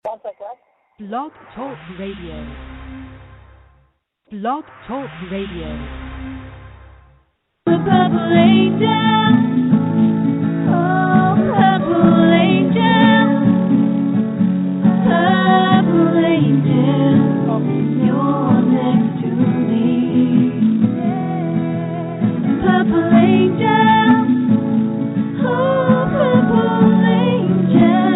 Blog Talk Radio. Blog Talk Radio. The purple angel, oh purple angel, you're next to me. Purple angel, oh purple angel,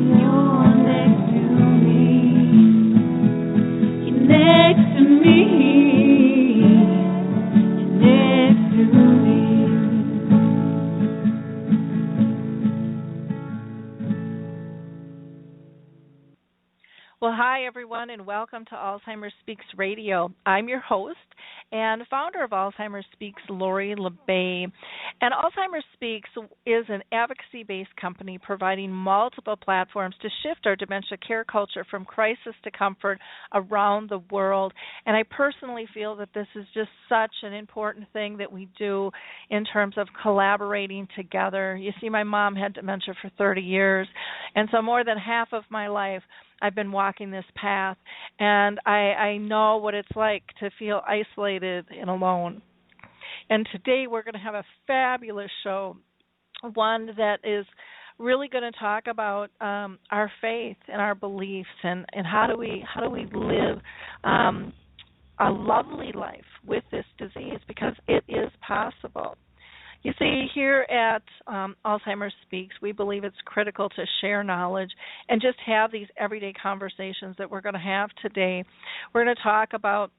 you're next to me. You're next to me. You're next to me. Well, hi, everyone, and welcome to Alzheimer's Speaks Radio. I'm your host and founder of Alzheimer's Speaks, Lori LeBay. And Alzheimer's Speaks is an advocacy-based company providing multiple platforms to shift our dementia care culture from crisis to comfort around the world. And I personally feel that this is just such an important thing that we do in terms of collaborating together. You see, my mom had dementia for 30 years, and so more than half of my life I've been walking this path, and I know what it's like to feel isolated and alone. And today we're going to have a fabulous show, one that is really going to talk about our faith and our beliefs and how do we live a lovely life with this disease, because it is possible. You see, here at Alzheimer's Speaks, we believe it's critical to share knowledge and just have these everyday conversations that we're going to have today. We're going to talk about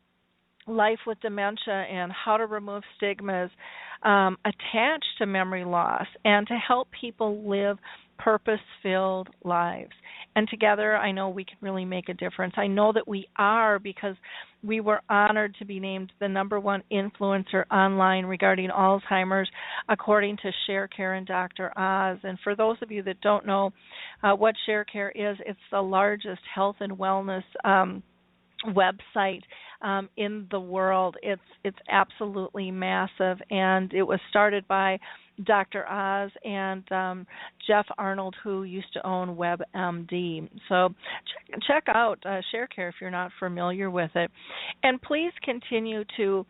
life with dementia and how to remove stigmas attached to memory loss and to help people live purpose-filled lives. And together, I know we can really make a difference. I know that we are, because we were honored to be named the #1 influencer online regarding Alzheimer's, according to ShareCare and Dr. Oz. And for those of you that don't know what ShareCare is, it's the largest health and wellness website in the world. It's absolutely massive, and it was started by Dr. Oz and Jeff Arnold, who used to own WebMD. So check out ShareCare if you're not familiar with it. And please continue to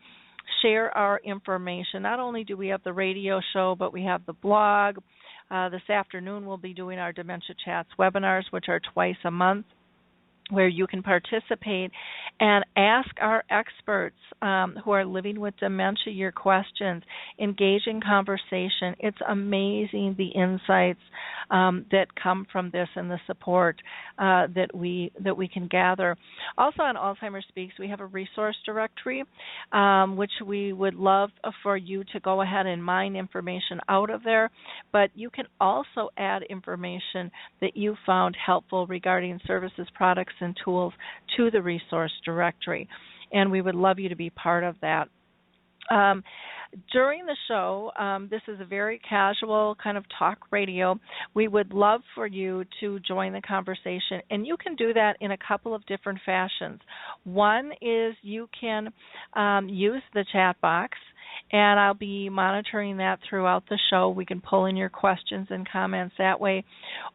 share our information. Not only do we have the radio show, but we have the blog. This afternoon we'll be doing our Dementia Chats webinars, which are twice a month, where you can participate and ask our experts who are living with dementia your questions, engage in conversation. It's amazing the insights that come from this and the support that we can gather. Also on Alzheimer's Speaks, we have a resource directory, which we would love for you to go ahead and mine information out of there, but you can also add information that you found helpful regarding services, products, and tools to the resource directory, and we would love you to be part of that. During the show, this is a very casual kind of talk radio. We would love for you to join the conversation, and you can do that in a couple of different fashions. One is you can use the chat box, and I'll be monitoring that throughout the show. We can pull in your questions and comments that way.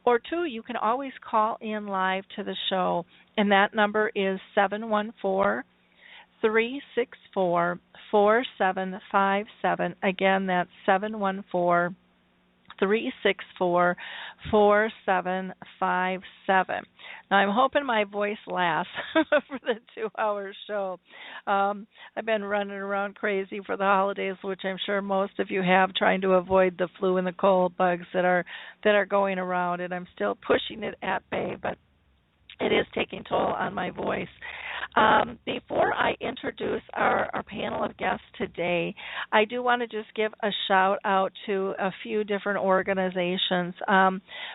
Or two, you can always call in live to the show, and that number is 714-364-4757. Again, that's 714-364-4757. Now, I'm hoping my voice lasts for the 2-hour show. I've been running around crazy for the holidays, which I'm sure most of you have, trying to avoid the flu and the cold bugs that are going around, and I'm still pushing it at bay, but it is taking toll on my voice. Before I introduce our panel of guests today, I do want to just give a shout out to a few different organizations.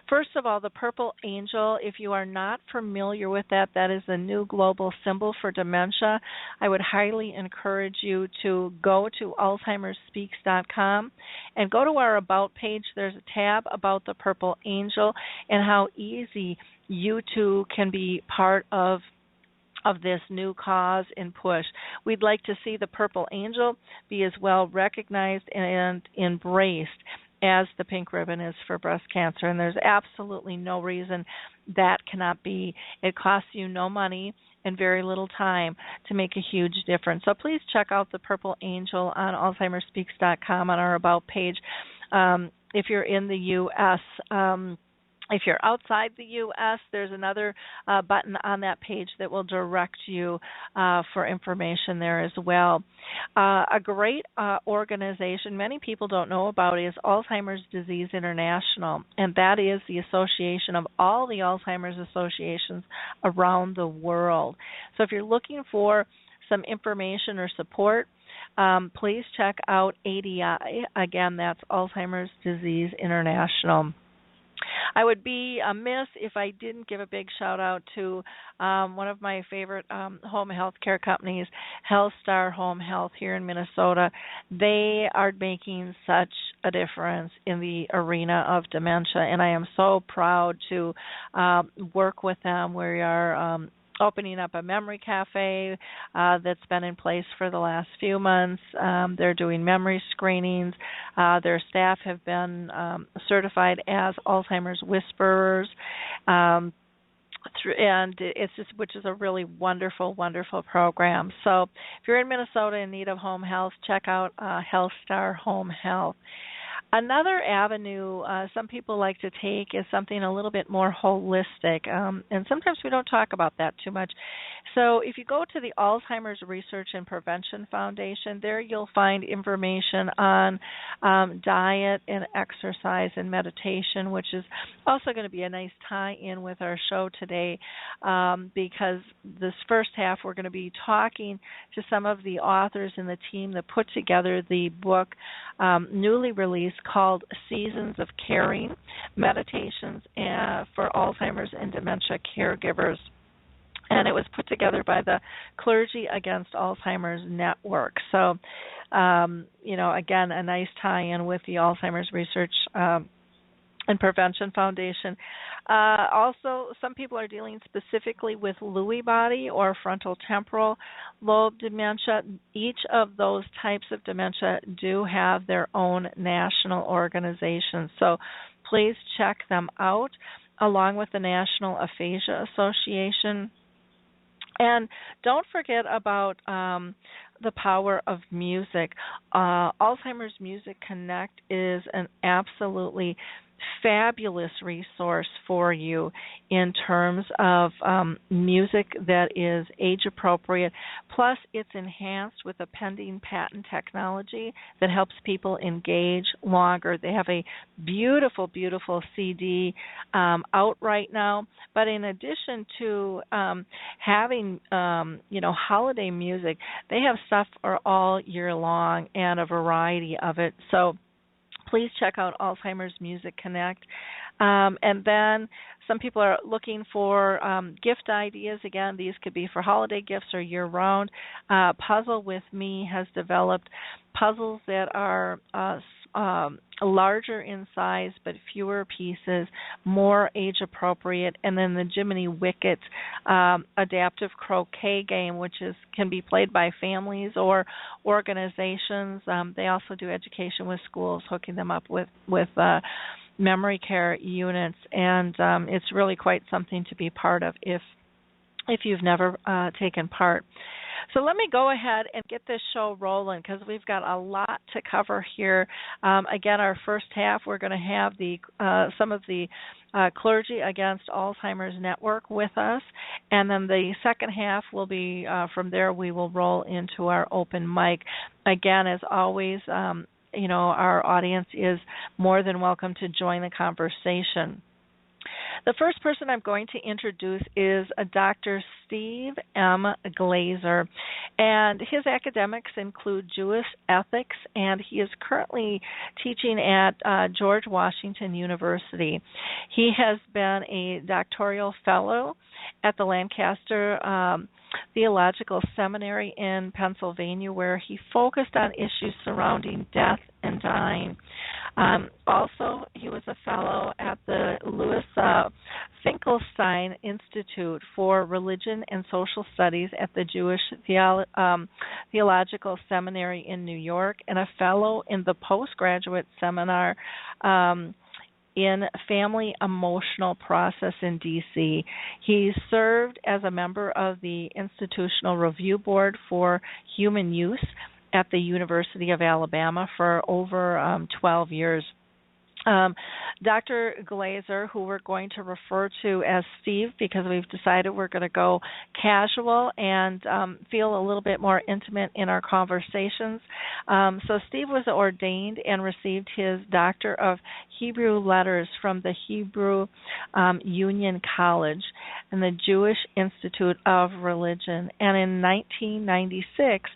First of all, the Purple Angel. If you are not familiar with that, that is the new global symbol for dementia. I would highly encourage you to go to alzheimersspeaks.com and go to our About page. There's a tab about the Purple Angel and how easy you too can be part of this new cause and push. We'd like to see the Purple Angel be as well recognized and embraced as the pink ribbon is for breast cancer. And there's absolutely no reason that cannot be. It costs you no money and very little time to make a huge difference. So please check out the Purple Angel on AlzheimerSpeaks.com on our About page. If you're in the U.S., if you're outside the U.S., there's another button on that page that will direct you for information there as well. A great organization many people don't know about is Alzheimer's Disease International, and that is the association of all the Alzheimer's associations around the world. So if you're looking for some information or support, please check out ADI. Again, that's Alzheimer's Disease International. I would be amiss if I didn't give a big shout out to one of my favorite home health care companies, HealthStar Home Health here in Minnesota. They are making such a difference in the arena of dementia, and I am so proud to work with them. We are opening up a memory cafe that's been in place for the last few months. They're doing memory screenings. Their staff have been certified as Alzheimer's Whisperers. And it's just, which is a really wonderful, wonderful program. So if you're in Minnesota in need of home health, check out HealthStar Home Health. Another avenue some people like to take is something a little bit more holistic, and sometimes we don't talk about that too much. So if you go to the Alzheimer's Research and Prevention Foundation, there you'll find information on diet and exercise and meditation, which is also going to be a nice tie-in with our show today, because this first half we're going to be talking to some of the authors and the team that put together the book newly released called Seasons of Caring, Meditations for Alzheimer's and Dementia Caregivers. And it was put together by the Clergy Against Alzheimer's Network. So, again, a nice tie-in with the Alzheimer's Research and Prevention Foundation. Also, some people are dealing specifically with Lewy body or frontal temporal lobe dementia. Each of those types of dementia do have their own national organizations. So please check them out, along with the National Aphasia Association. And don't forget about the power of music. Alzheimer's Music Connect is an absolutely fabulous resource for you in terms of music that is age appropriate. Plus, it's enhanced with a pending patent technology that helps people engage longer. They have a beautiful, beautiful CD out right now. But in addition to having, holiday music, they have stuff for all year long and a variety of it. So please check out Alzheimer's Music Connect. And then some people are looking for gift ideas. Again, these could be for holiday gifts or year-round. Puzzle With Me has developed puzzles that are larger in size but fewer pieces, more age-appropriate. And then the Jiminy Wicket adaptive croquet game, which can be played by families or organizations. They also do education with schools, hooking them up with memory care units, and it's really quite something to be part of if you've never taken part. So let me go ahead and get this show rolling because we've got a lot to cover here. Again, our first half, we're going to have some of the Clergy Against Alzheimer's Network with us, and then the second half will be, from there we will roll into our open mic. Again, as always, our audience is more than welcome to join the conversation. The first person I'm going to introduce is Dr. Steve M. Glazer, and his academics include Jewish ethics, and he is currently teaching at George Washington University. He has been a doctoral fellow at the Lancaster Theological Seminary in Pennsylvania, where he focused on issues surrounding death and dying. Also, he was a fellow at the Lewis Finkelstein Institute for Religion and Social Studies at the Jewish Theological Seminary in New York, and a fellow in the postgraduate seminar in Family Emotional Process in D.C. He served as a member of the Institutional Review Board for Human Use at the University of Alabama for over 12 years. Dr. Glazer, who we're going to refer to as Steve because we've decided we're going to go casual and feel a little bit more intimate in our conversations. So Steve was ordained and received his Doctor of Hebrew Letters from the Hebrew Union College and the Jewish Institute of Religion. And in 1996,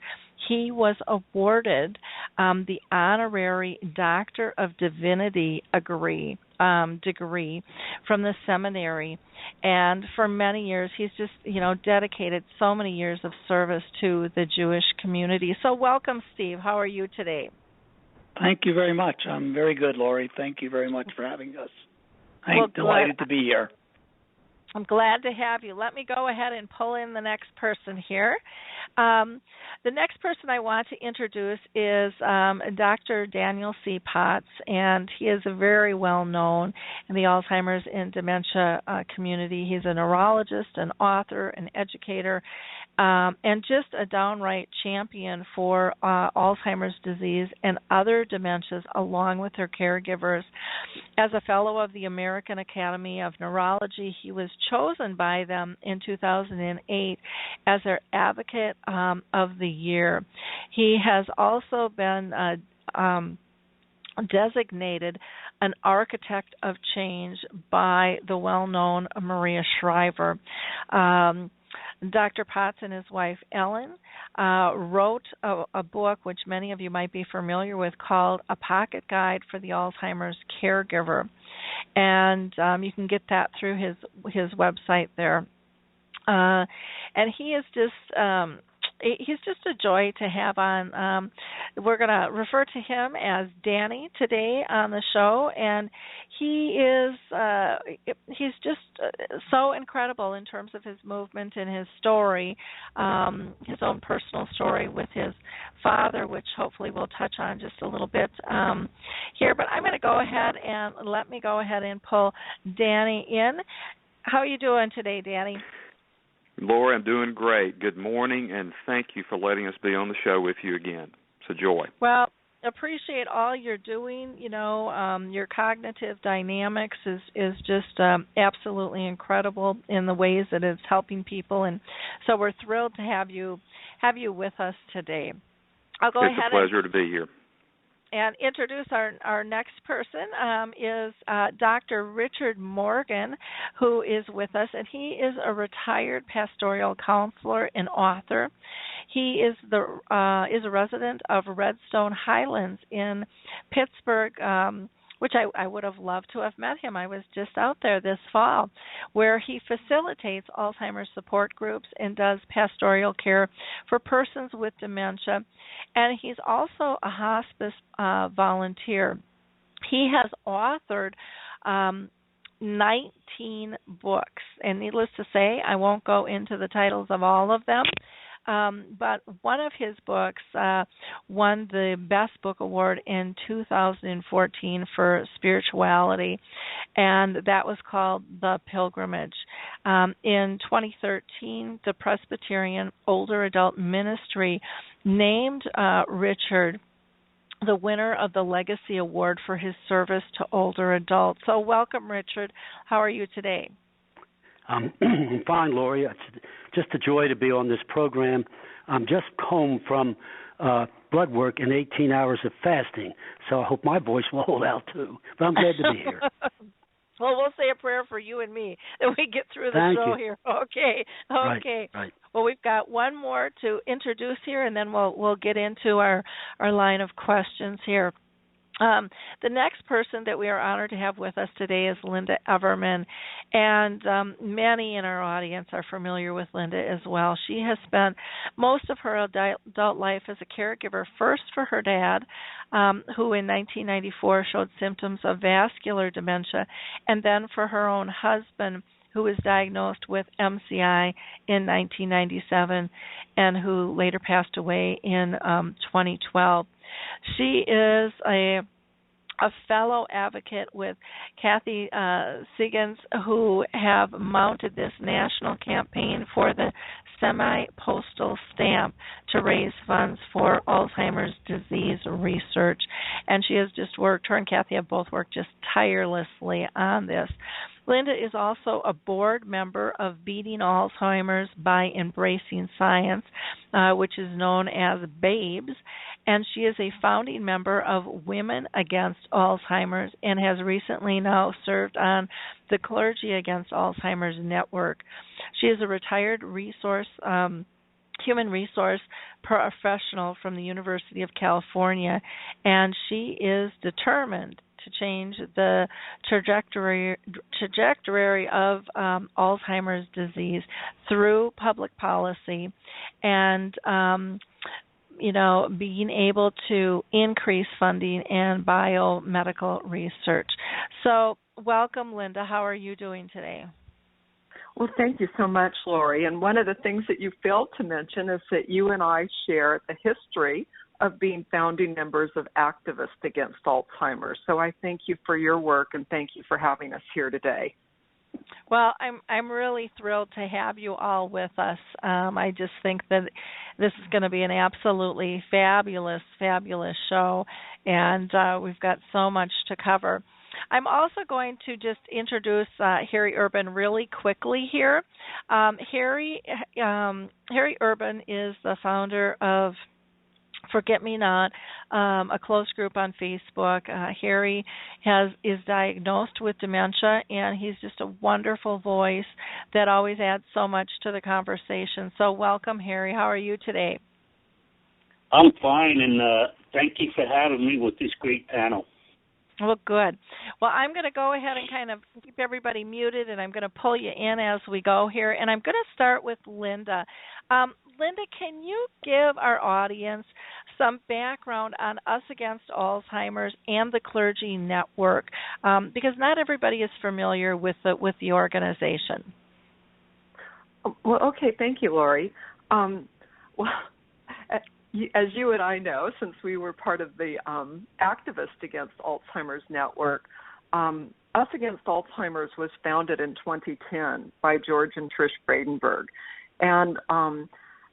he was awarded the honorary Doctor of Divinity degree from the seminary, and for many years he's just dedicated so many years of service to the Jewish community. So welcome, Steve. How are you today? Thank you very much. I'm very good, Lori. Thank you very much for having us. I'm delighted to be here. I'm glad to have you. Let me go ahead and pull in the next person here. The next person I want to introduce is Dr. Daniel C. Potts, and he is very well known in the Alzheimer's and dementia community. He's a neurologist, an author, an educator, and just a downright champion for Alzheimer's disease and other dementias along with their caregivers. As a fellow of the American Academy of Neurology, he was chosen by them in 2008 as their Advocate of the Year. He has also been designated an Architect of Change by the well-known Maria Shriver. Dr. Potts and his wife, Ellen, wrote a book which many of you might be familiar with called A Pocket Guide for the Alzheimer's Caregiver. And you can get that through his website there. And he is just he's just a joy to have on. We're going to refer to him as Danny today on the show, and he's just so incredible in terms of his movement and his story, his own personal story with his father, which hopefully we'll touch on just a little bit here. But I'm going to go ahead and pull Danny in. How are you doing today, Danny? Laura, I'm doing great. Good morning, and thank you for letting us be on the show with you again. It's a joy. Well, appreciate all you're doing. Your cognitive dynamics is just absolutely incredible in the ways that it's helping people, and so we're thrilled to have you with us today. It's a pleasure to be here. And introduce our next person is Dr. Richard Morgan, who is with us, and he is a retired pastoral counselor and author. He is a resident of Redstone Highlands in Pittsburgh, which I would have loved to have met him. I was just out there this fall, where he facilitates Alzheimer's support groups and does pastoral care for persons with dementia. And he's also a hospice volunteer. He has authored 19 books, and needless to say, I won't go into the titles of all of them. But one of his books won the Best Book Award in 2014 for spirituality, and that was called The Pilgrimage. In 2013, the Presbyterian Older Adult Ministry named Richard the winner of the Legacy Award for his service to older adults. So welcome, Richard. How are you today? I'm fine, Lori. It's just a joy to be on this program. I'm just home from blood work and 18 hours of fasting, so I hope my voice will hold out too. But I'm glad to be here. Well, we'll say a prayer for you and me that we get through the show here. Okay. Right. Well, we've got one more to introduce here, and then we'll get into our line of questions here. The next person that we are honored to have with us today is Lynda Everman, and many in our audience are familiar with Lynda as well. She has spent most of her adult life as a caregiver, first for her dad, who in 1994 showed symptoms of vascular dementia, and then for her own husband, who was diagnosed with MCI in 1997 and who later passed away in 2012. She is a fellow advocate with Kathy Seegans, who have mounted this national campaign for the semi-postal stamp to raise funds for Alzheimer's disease research. And she has just worked, her and Kathy have both worked just tirelessly on this. Lynda is also a board member of Beating Alzheimer's by Embracing Science, which is known as BABES, and she is a founding member of Women Against Alzheimer's and has recently now served on the Clergy Against Alzheimer's network. She is a retired human resource professional from the University of California, and she is determined to change the trajectory of Alzheimer's disease through public policy and being able to increase funding and biomedical research. So welcome, Lynda. How are you doing today? Well, thank you so much, Lori. And one of the things that you failed to mention is that you and I share the history of being founding members of Activists Against Alzheimer's. So I thank you for your work and thank you for having us here today. Well, I'm really thrilled to have you all with us. I just think that this is going to be an absolutely fabulous show, and we've got so much to cover. I'm also going to just introduce Harry Urban really quickly here. Harry Urban is the founder of Forget Me Not, a close group on Facebook. Harry is diagnosed with dementia, and he's just a wonderful voice that always adds so much to the conversation. So welcome, Harry. How are you today? I'm fine, and thank you for having me with this great panel. Well, good. Well, I'm going to go ahead and kind of keep everybody muted, and I'm going to pull you in as we go here. And I'm going to start with Lynda. Lynda, can you give our audience some background on Us Against Alzheimer's and the Clergy Network? Because not everybody is familiar with the organization. Well, okay. Thank you, Lori. As you and I know, since we were part of the Activists Against Alzheimer's network, Us Against Alzheimer's was founded in 2010 by George and Trish Bradenberg. And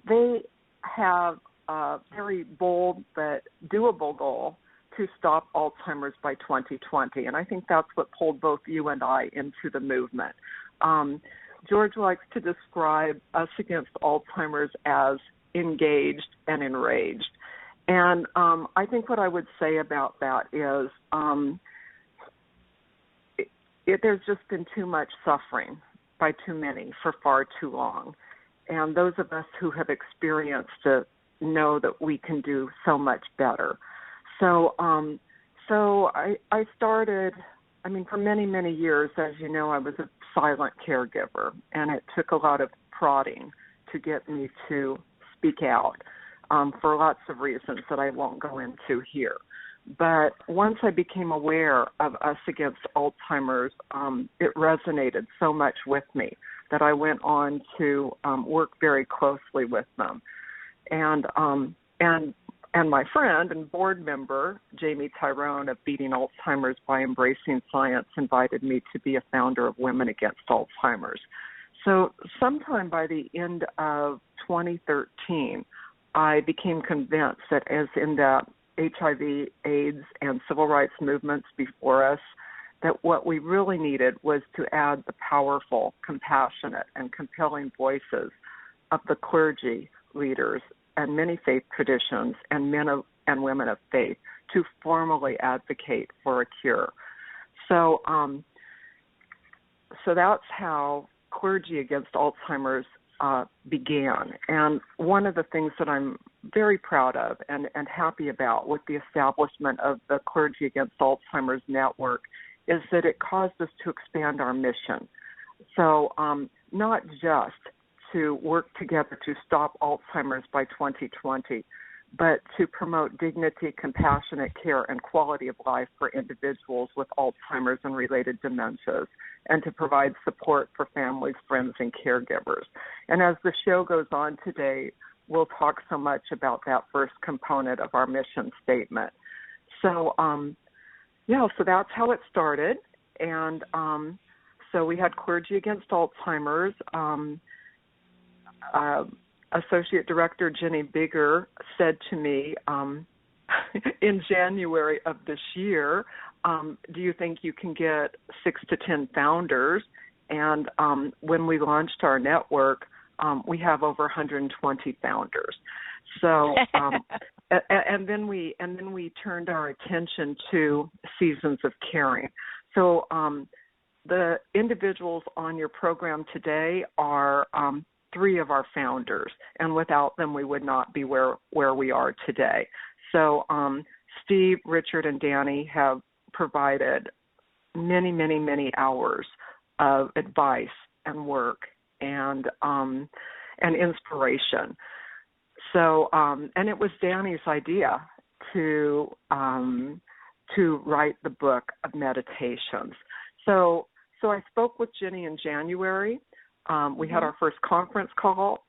they have a very bold but doable goal to stop Alzheimer's by 2020. And I think that's what pulled both you and I into the movement. George likes to describe Us Against Alzheimer's as engaged and enraged. And I think what I would say about that is there's just been too much suffering by too many for far too long. And those of us who have experienced it know that we can do so much better. So I started, for many, many years, as you know, I was a silent caregiver, and it took a lot of prodding to get me to speak out for lots of reasons that I won't go into here. But once I became aware of Us Against Alzheimer's, it resonated so much with me that I went on to work very closely with them. And my friend and board member, Jamie Tyrone of Beating Alzheimer's by Embracing Science, invited me to be a founder of Women Against Alzheimer's. So sometime by the end of 2013, I became convinced that as in the HIV, AIDS, and civil rights movements before us, that what we really needed was to add the powerful, compassionate, and compelling voices of the clergy leaders and many faith traditions and men and women of faith to formally advocate for a cure. So that's how Clergy Against Alzheimer's began. And one of the things that I'm very proud of and happy about with the establishment of the Clergy Against Alzheimer's network is that it caused us to expand our mission. So not just to work together to stop Alzheimer's by 2020, but to promote dignity, compassionate care, and quality of life for individuals with Alzheimer's and related dementias, and to provide support for families, friends, and caregivers. And as the show goes on today, we'll talk so much about that first component of our mission statement. So, so that's how it started. And so we had Clergy Against Alzheimer's. Associate Director Jenny Bigger said to me in January of this year, do you think you can get 6 to 10 founders? And when we launched our network, we have over 120 founders. So, and then we turned our attention to Seasons of Caring. So, the individuals on your program today are 3 of our founders, and without them, we would not be where we are today. So, Steve, Richard, and Danny have provided many, many, many hours of advice and work and inspiration. So, and it was Danny's idea to write the book of meditations. So I spoke with Jenny in January. We had our first conference call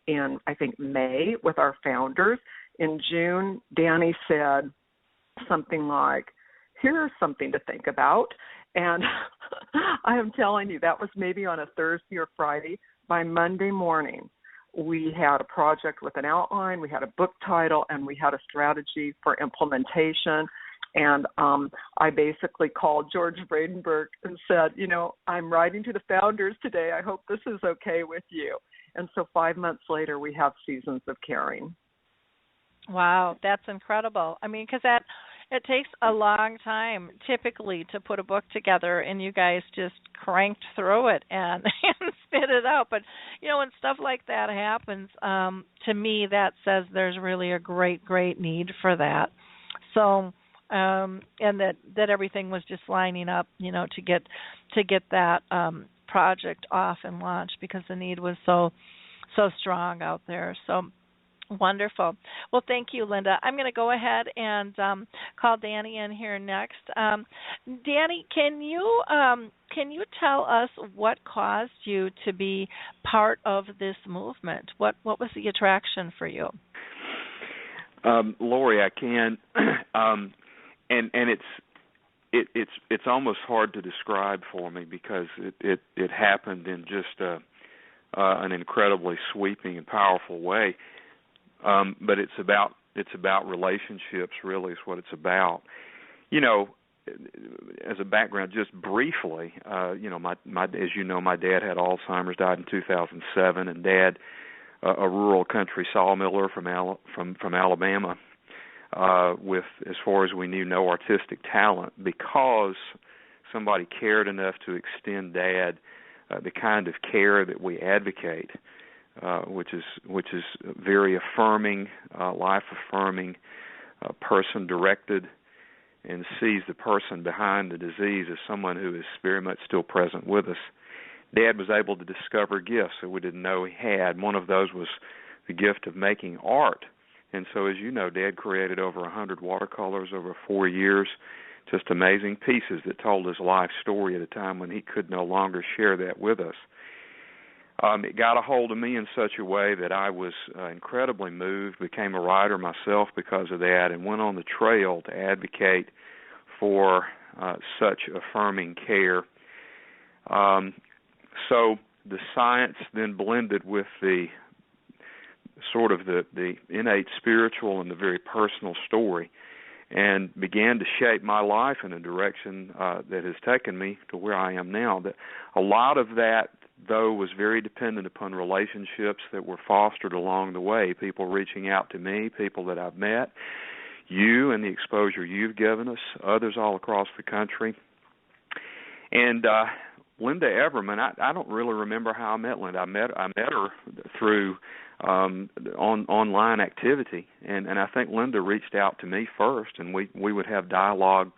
in, I think, May with our founders. In June, Danny said something like, here's something to think about. And I am telling you, that was maybe on a Thursday or Friday. By Monday morning, we had a project with an outline, we had a book title, and we had a strategy for implementation. And I basically called George Bradenberg and said, I'm writing to the founders today. I hope this is okay with you. And so 5 months later, we have Seasons of Caring. Wow, that's incredible. I mean, because it takes a long time typically to put a book together, and you guys just cranked through it and spit it out. But, when stuff like that happens, to me, that says there's really a great, great need for that. So, and that everything was just lining up, to get that project off and launched because the need was so strong out there. So wonderful. Well, thank you, Lynda. I'm going to go ahead and call Danny in here next. Danny, can you tell us what caused you to be part of this movement? What was the attraction for you? Lori, I can. And it's almost hard to describe for me because it happened in just an incredibly sweeping and powerful way. But it's about relationships, really, is what it's about. As a background, just briefly, my as you know, my dad had Alzheimer's, died in 2007, and Dad, a rural country sawmiller from Alabama. With, as far as we knew, no artistic talent, because somebody cared enough to extend Dad the kind of care that we advocate, which is very affirming, life-affirming, person-directed, and sees the person behind the disease as someone who is very much still present with us. Dad was able to discover gifts that we didn't know he had. One of those was the gift of making art. And so, as you know, Dad created over 100 watercolors over 4 years, just amazing pieces that told his life story at a time when he could no longer share that with us. It got a hold of me in such a way that I was incredibly moved, became a writer myself because of that, and went on the trail to advocate for such affirming care. So the science then blended with the sort of the innate spiritual and the very personal story, and began to shape my life in a direction that has taken me to where I am now. A lot of that, though, was very dependent upon relationships that were fostered along the way, people reaching out to me, people that I've met, you and the exposure you've given us, others all across the country. And Lynda Everman, I don't really remember how I met Lynda. I met her through online activity, and I think Lynda reached out to me first, and we would have dialogue.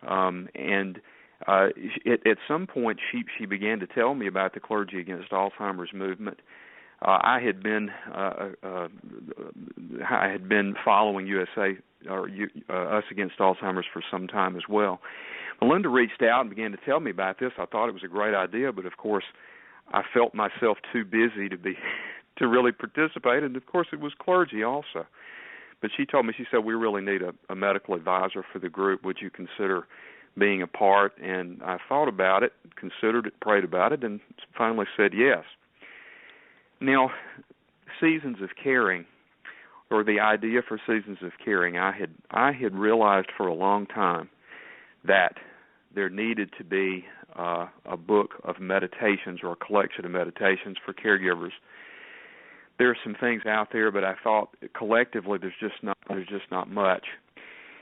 And at some point, she began to tell me about the Clergy Against Alzheimer's movement, I had been following Us Against Alzheimer's for some time as well. Well, Lynda reached out and began to tell me about this. I thought it was a great idea, but of course, I felt myself too busy to really participate, and of course, it was Clergy also. But she told me, she said, we really need a medical advisor for the group. Would you consider being a part? And I thought about it, considered it, prayed about it, and finally said yes. Now, Seasons of Caring, or the idea for Seasons of Caring, I had realized for a long time that there needed to be a book of meditations or a collection of meditations for caregivers. There are some things out there, but I thought collectively there's just not much.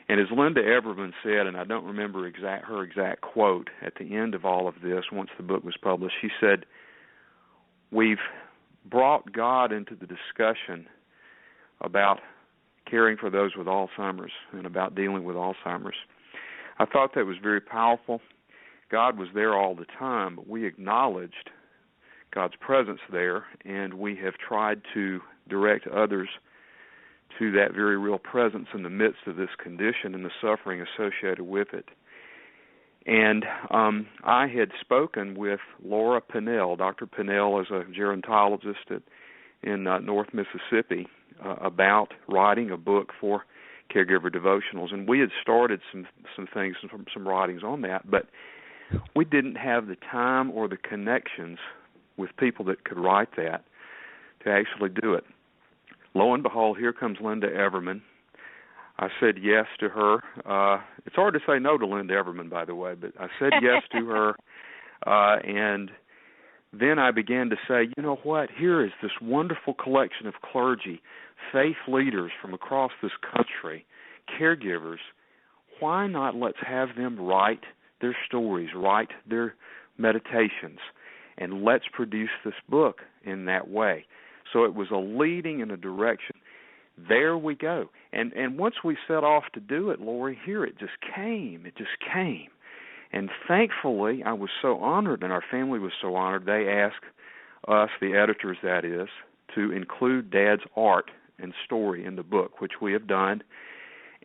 And as Lynda Everman said, and I don't remember her exact quote at the end of all of this, once the book was published, she said, "We've brought God into the discussion about caring for those with Alzheimer's and about dealing with Alzheimer's." I thought that was very powerful. God was there all the time, but we acknowledged God's presence there, and we have tried to direct others to that very real presence in the midst of this condition and the suffering associated with it. And I had spoken with Laura Pinnell. Dr. Pinnell is a gerontologist in North Mississippi about writing a book for caregiver devotionals, and we had started some things, some writings on that, but we didn't have the time or the connections with people that could write that to actually do it. Lo and behold, here comes Lynda Everman. I said yes to her. It's hard to say no to Lynda Everman, by the way, but I said yes to her, and then I began to say, you know what, here is this wonderful collection of clergy, faith leaders from across this country, caregivers. Why not let's have them write their stories, write their meditations, and let's produce this book in that way. So it was a leading in a direction. There we go. And once we set off to do it, Lori, here it just came. It just came. And thankfully, I was so honored, and our family was so honored, they asked us, the editors that is, to include Dad's art and story in the book, which we have done.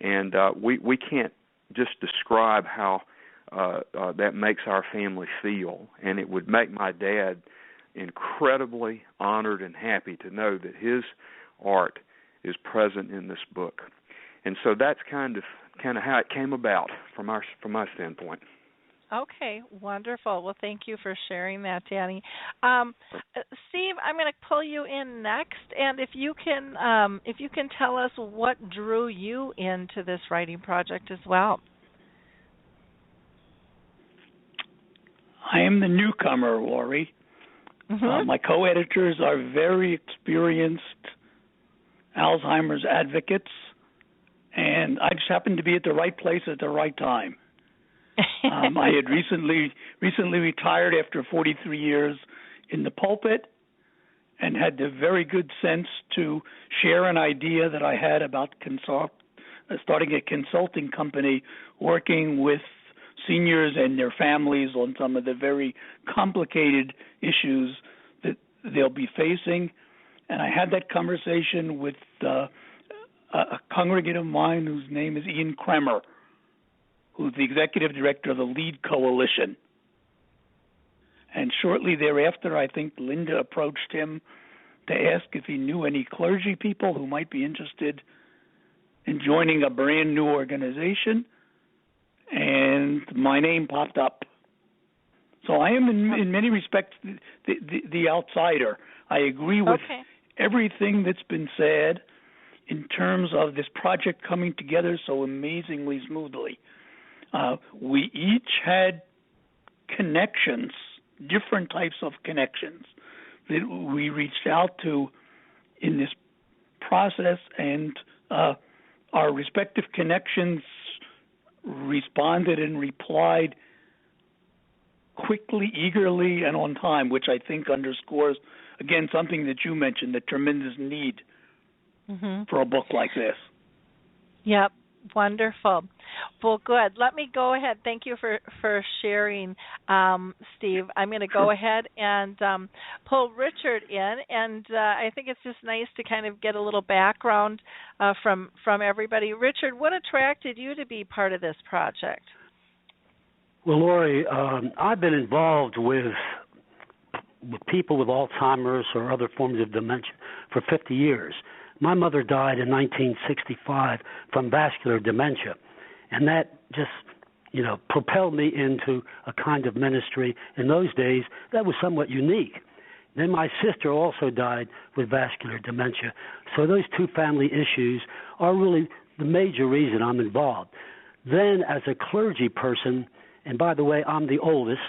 And we can't just describe how that makes our family feel, and it would make my dad incredibly honored and happy to know that his art is present in this book. And so that's kind of how it came about from my standpoint. Okay, wonderful. Well, thank you for sharing that, Danny. Steve, I'm going to pull you in next, and if you can tell us what drew you into this writing project as well. I am the newcomer, Lori. Mm-hmm. My co-editors are very experienced Alzheimer's advocates, and I just happened to be at the right place at the right time. I had recently retired after 43 years in the pulpit and had the very good sense to share an idea that I had about starting a consulting company working with seniors and their families on some of the very complicated issues that they'll be facing. And I had that conversation with a congregant of mine whose name is Ian Kremer, who's the executive director of the LEAD Coalition. And shortly thereafter, I think Lynda approached him to ask if he knew any clergy people who might be interested in joining a brand new organization. And my name popped up. So I am, in many respects, the outsider. I agree with everything that's been said in terms of this project coming together so amazingly smoothly. We each had connections, different types of connections that we reached out to in this process, and our respective connections responded and replied quickly, eagerly, and on time, which I think underscores, again, something that you mentioned, the tremendous need for a book like this. Yep. Wonderful. Well, good. Let me go ahead. Thank you for sharing, Steve. I'm going to go ahead and pull Richard in, and I think it's just nice to kind of get a little background from everybody. Richard, what attracted you to be part of this project? Well, Lori, I've been involved with people with Alzheimer's or other forms of dementia for 50 years. My mother died in 1965 from vascular dementia, and that just, propelled me into a kind of ministry in those days that was somewhat unique. Then my sister also died with vascular dementia, so those two family issues are really the major reason I'm involved. Then as a clergy person, and by the way, I'm the oldest,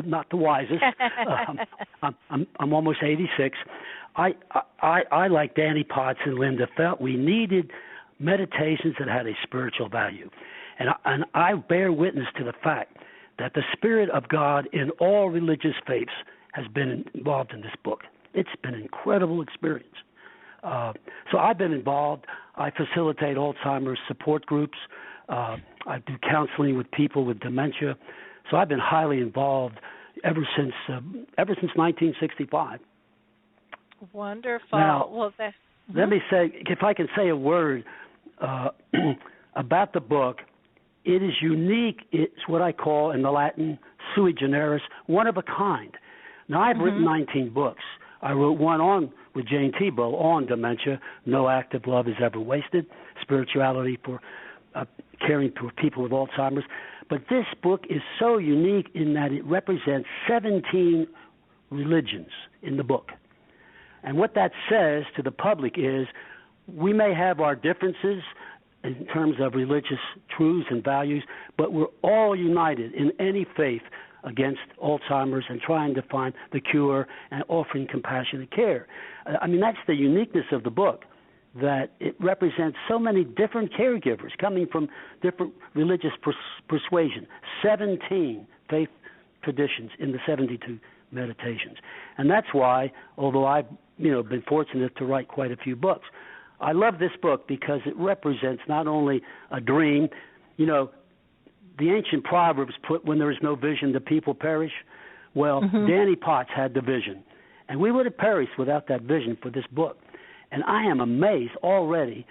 not the wisest. I'm almost 86. I, like Danny Potts and Linda, felt we needed meditations that had a spiritual value. And I bear witness to the fact that the Spirit of God in all religious faiths has been involved in this book. It's been an incredible experience. So I've been involved. I facilitate Alzheimer's support groups. I do counseling with people with dementia. So I've been highly involved ever since 1965. Wonderful. Now, let me say, if I can say a word about the book, it is unique. It's what I call in the Latin sui generis, one of a kind. Now, I've written 19 books. I wrote one with Jane Thibault on dementia, No Act of Love is Ever Wasted, spirituality for caring for people with Alzheimer's. But this book is so unique in that it represents 17 religions in the book. And what that says to the public is we may have our differences in terms of religious truths and values, but we're all united in any faith against Alzheimer's and trying to find the cure and offering compassionate care. I mean, that's the uniqueness of the book, that it represents so many different caregivers coming from different religious persuasion, 17 faith traditions in the 72 meditations. And that's why, although I've been fortunate to write quite a few books, I love this book because it represents not only a dream. The ancient Proverbs put, when there is no vision, the people perish. Well, Danny Potts had the vision, and we would have perished without that vision for this book. And I am amazed already.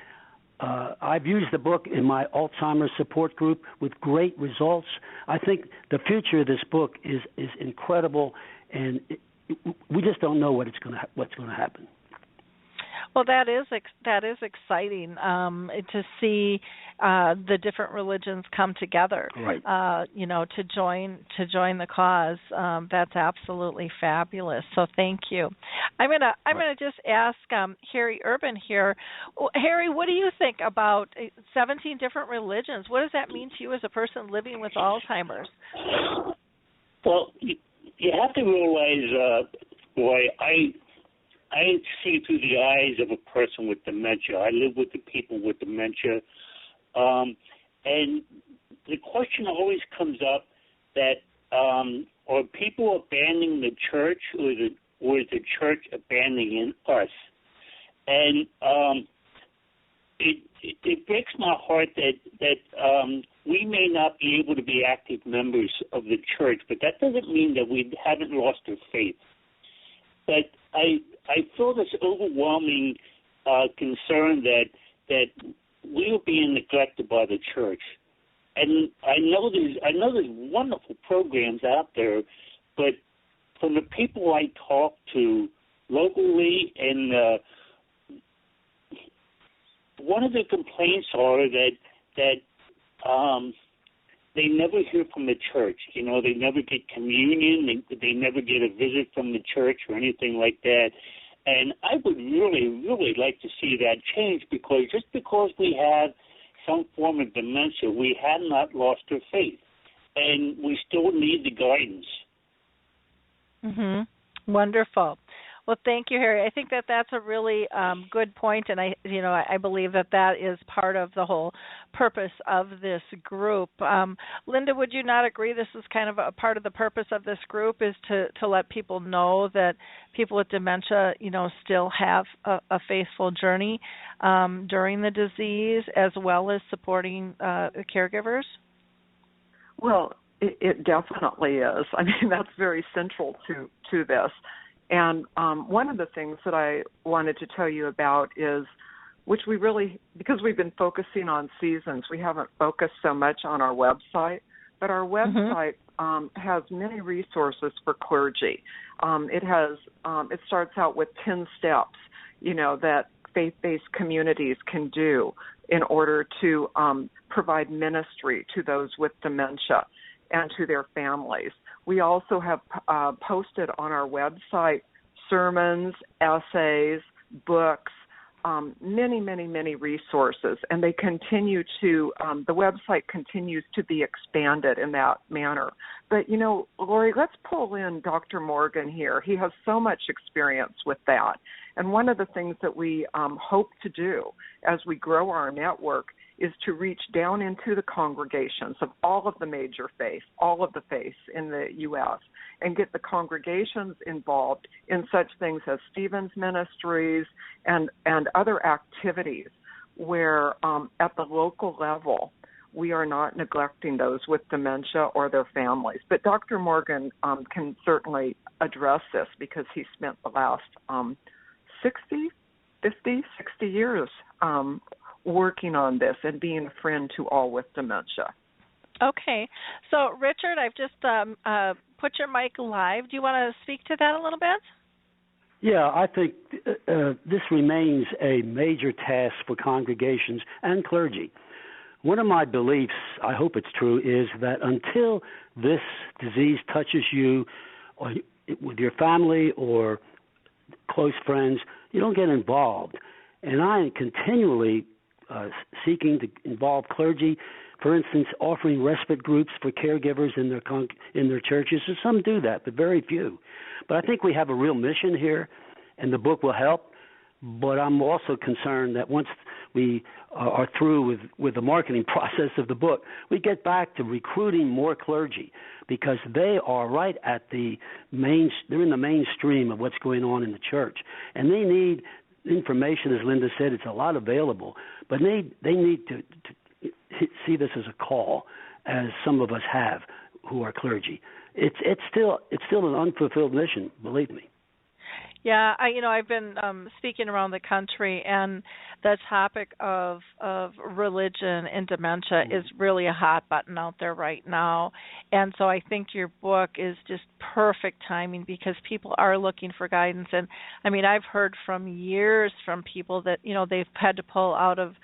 I've used the book in my Alzheimer's support group with great results. I think the future of this book is incredible, and we just don't know what's going to happen. Well, that is exciting to see the different religions come together. Right. To join the cause. That's absolutely fabulous. So thank you. I'm gonna just ask Harry Urban here. Harry, what do you think about 17 different religions? What does that mean to you as a person living with Alzheimer's? Well, you have to realize, boy, I see through the eyes of a person with dementia. I live with the people with dementia. And the question always comes up that are people abandoning the church or is the church abandoning us? And it breaks my heart that we may not be able to be active members of the church, but that doesn't mean that we haven't lost our faith. But I feel this overwhelming concern that we are being neglected by the church, and I know there's wonderful programs out there, but from the people I talk to locally, and one of the complaints are that they never hear from the church. They never get communion. They never get a visit from the church or anything like that. And I would really, really like to see that change, because just because we have some form of dementia, we have not lost our faith, and we still need the guidance. Wonderful. Well, thank you, Harry. I think that that's a really good point, and I believe that is part of the whole purpose of this group. Lynda, would you not agree? This is kind of a part of the purpose of this group is to let people know that people with dementia, still have a faithful journey during the disease, as well as supporting caregivers. Well, it definitely is. I mean, that's very central to this. And one of the things that I wanted to tell you about is, which we really, because we've been focusing on seasons, we haven't focused so much on our website, but our website has many resources for clergy. It starts out with 10 steps, that faith-based communities can do in order to provide ministry to those with dementia and to their families. We also have posted on our website sermons, essays, books, many, many, many resources, and they continue to, the website continues to be expanded in that manner. But, Lori, let's pull in Dr. Morgan here. He has so much experience with that. And one of the things that we hope to do as we grow our network is to reach down into the congregations of all of the major faiths, all of the faiths in the U.S., and get the congregations involved in such things as Stephen's Ministries and other activities where at the local level we are not neglecting those with dementia or their families. But Dr. Morgan can certainly address this because he spent the last 60 years working on this and being a friend to all with dementia. Okay. So, Richard, I've just put your mic live. Do you want to speak to that a little bit? Yeah, I think this remains a major task for congregations and clergy. One of my beliefs, I hope it's true, is that until this disease touches you or with your family or close friends, you don't get involved. And I am continually seeking to involve clergy, for instance, offering respite groups for caregivers in their churches. So some do that, but very few. But I think we have a real mission here, and the book will help. But I'm also concerned that once we are through with the marketing process of the book, we get back to recruiting more clergy because they are right at they're in the mainstream of what's going on in the church. And they need information, as Lynda said, it's a lot available, but they need to see this as a call, as some of us have who are clergy. It's still an unfulfilled mission, believe me. Yeah, I've been speaking around the country, and the topic of religion and dementia is really a hot button out there right now. And so I think your book is just perfect timing because people are looking for guidance. And I've heard from years from people that they've had to pull out of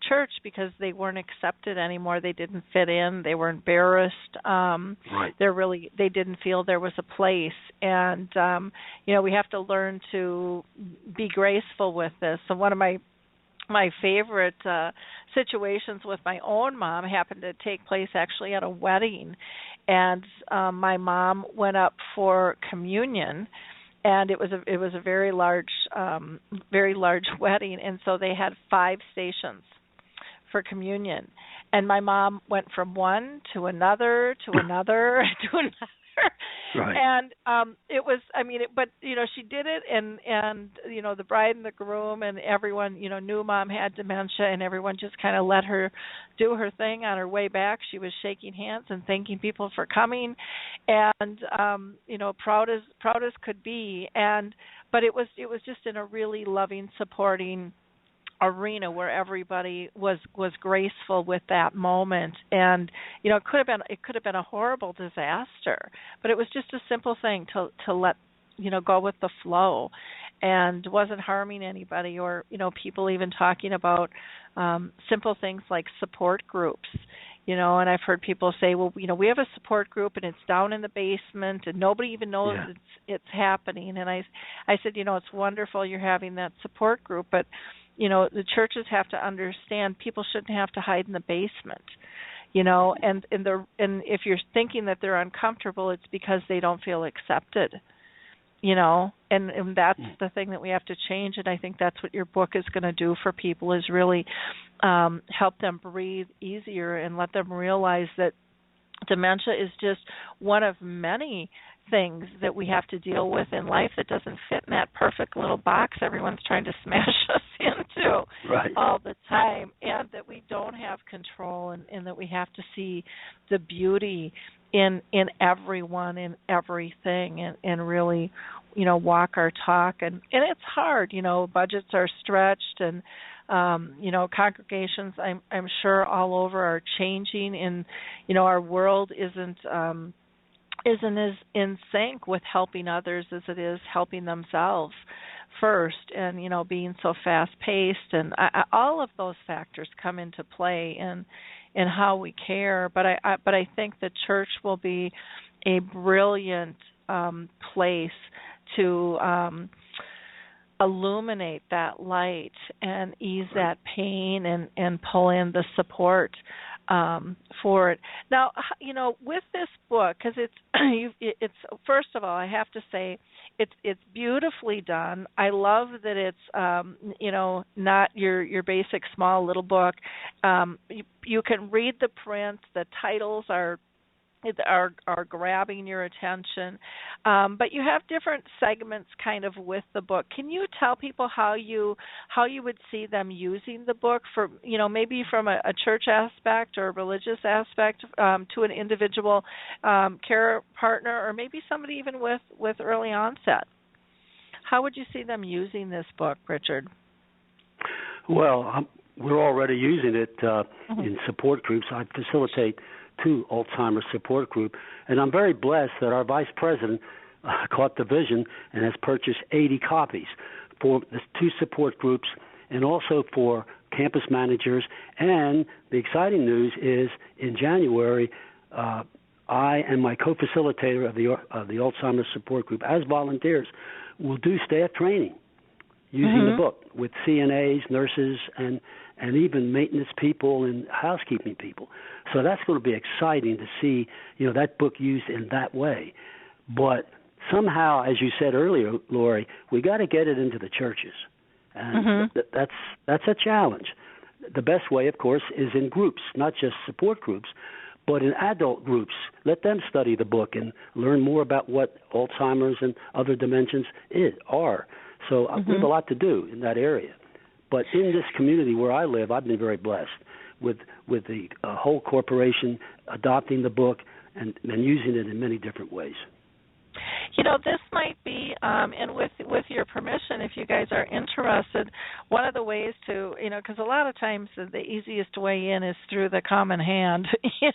church because they weren't accepted anymore. They didn't fit in. They were embarrassed. Right. They didn't feel there was a place. And we have to learn to be graceful with this. So one of my favorite situations with my own mom happened to take place actually at a wedding, and my mom went up for communion. And it was a very large wedding, and so they had 5 stations for communion. And my mom went from one to another to another to another. Right. And it was, but she did it, and the bride and the groom and everyone, knew Mom had dementia, and everyone just kind of let her do her thing. On her way back, she was shaking hands and thanking people for coming, and proud as could be. But it was just in a really loving, supporting arena where everybody was graceful with that moment. And it could have been a horrible disaster, but it was just a simple thing to let go with the flow, and wasn't harming anybody, or people even talking about simple things like support groups. And I've heard people say, well, we have a support group and it's down in the basement and nobody even knows it's happening. And I said, it's wonderful you're having that support group, but the churches have to understand people shouldn't have to hide in the basement, and if you're thinking that they're uncomfortable, it's because they don't feel accepted, and that's the thing that we have to change. And I think that's what your book is going to do for people, is really help them breathe easier and let them realize that dementia is just one of many things that we have to deal with in life that doesn't fit in that perfect little box everyone's trying to smash us into all the time, and that we don't have control, and that we have to see the beauty in everyone, in everything, and really, walk our talk. And it's hard, budgets are stretched, and congregations, I'm sure all over, are changing, and our world isn't as in sync with helping others as it is helping themselves first, and being so fast paced, and all of those factors come into play in how we care. But I think the church will be a brilliant place to illuminate that light and ease that pain, and pull in the support for it. Now, with this book, because it's first of all, I have to say, it's beautifully done. I love that it's not your basic small little book. You can read the print. The titles are grabbing your attention, but you have different segments kind of with the book. Can you tell people how you would see them using the book, for maybe from a church aspect or a religious aspect, to an individual care partner, or maybe somebody even with early onset? How would you see them using this book, Richard? Well, we're already using it in support groups. I facilitate 2 Alzheimer's support group, and I'm very blessed that our vice president caught the vision and has purchased 80 copies for the 2 support groups, and also for campus managers. And the exciting news is, in January, I and my co-facilitator of the Alzheimer's support group, as volunteers, will do staff training using the book with CNAs, nurses, and even maintenance people and housekeeping people. So that's going to be exciting to see, that book used in that way. But somehow, as you said earlier, Lori, we got to get it into the churches, and that's a challenge. The best way, of course, is in groups, not just support groups, but in adult groups. Let them study the book and learn more about what Alzheimer's and other dementias are. So we have a lot to do in that area. But in this community where I live, I've been very blessed with the whole corporation adopting the book and using it in many different ways. This might be, and with your permission, if you guys are interested, one of the ways to, because a lot of times the easiest way in is through the common hand,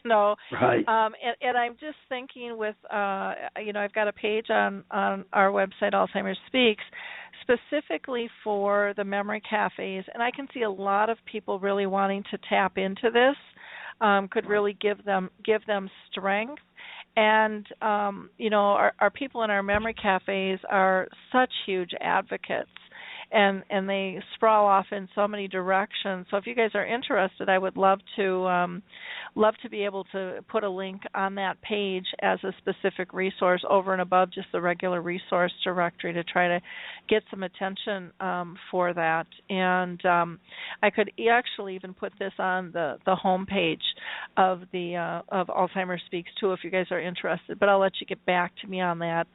Right. And I'm just thinking with, I've got a page on our website, Alzheimer's Speaks, specifically for the memory cafes, and I can see a lot of people really wanting to tap into this, could really give them strength. And, our people in our memory cafes are such huge advocates, and they sprawl off in so many directions. So if you guys are interested, I would love to be able to put a link on that page as a specific resource over and above just the regular resource directory, to try to get some attention for that. And I could actually even put this on the homepage of of Alzheimer's Speaks too, if you guys are interested. But I'll let you get back to me on that,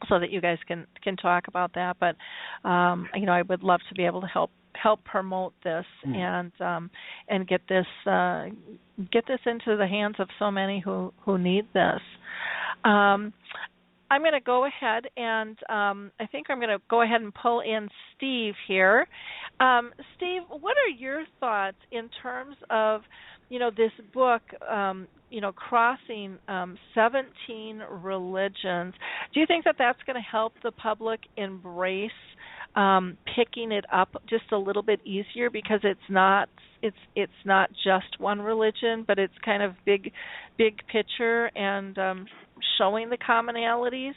so that you guys can talk about that. But I would love to be able to help promote this and get this into the hands of so many who need this. I'm going to go ahead and I think I'm going to go ahead and pull in Steve here. Steve, what are your thoughts in terms of this book, crossing 17 religions? Do you think that that's going to help the public embrace picking it up just a little bit easier, because it's not just one religion, but it's kind of big picture, and showing the commonalities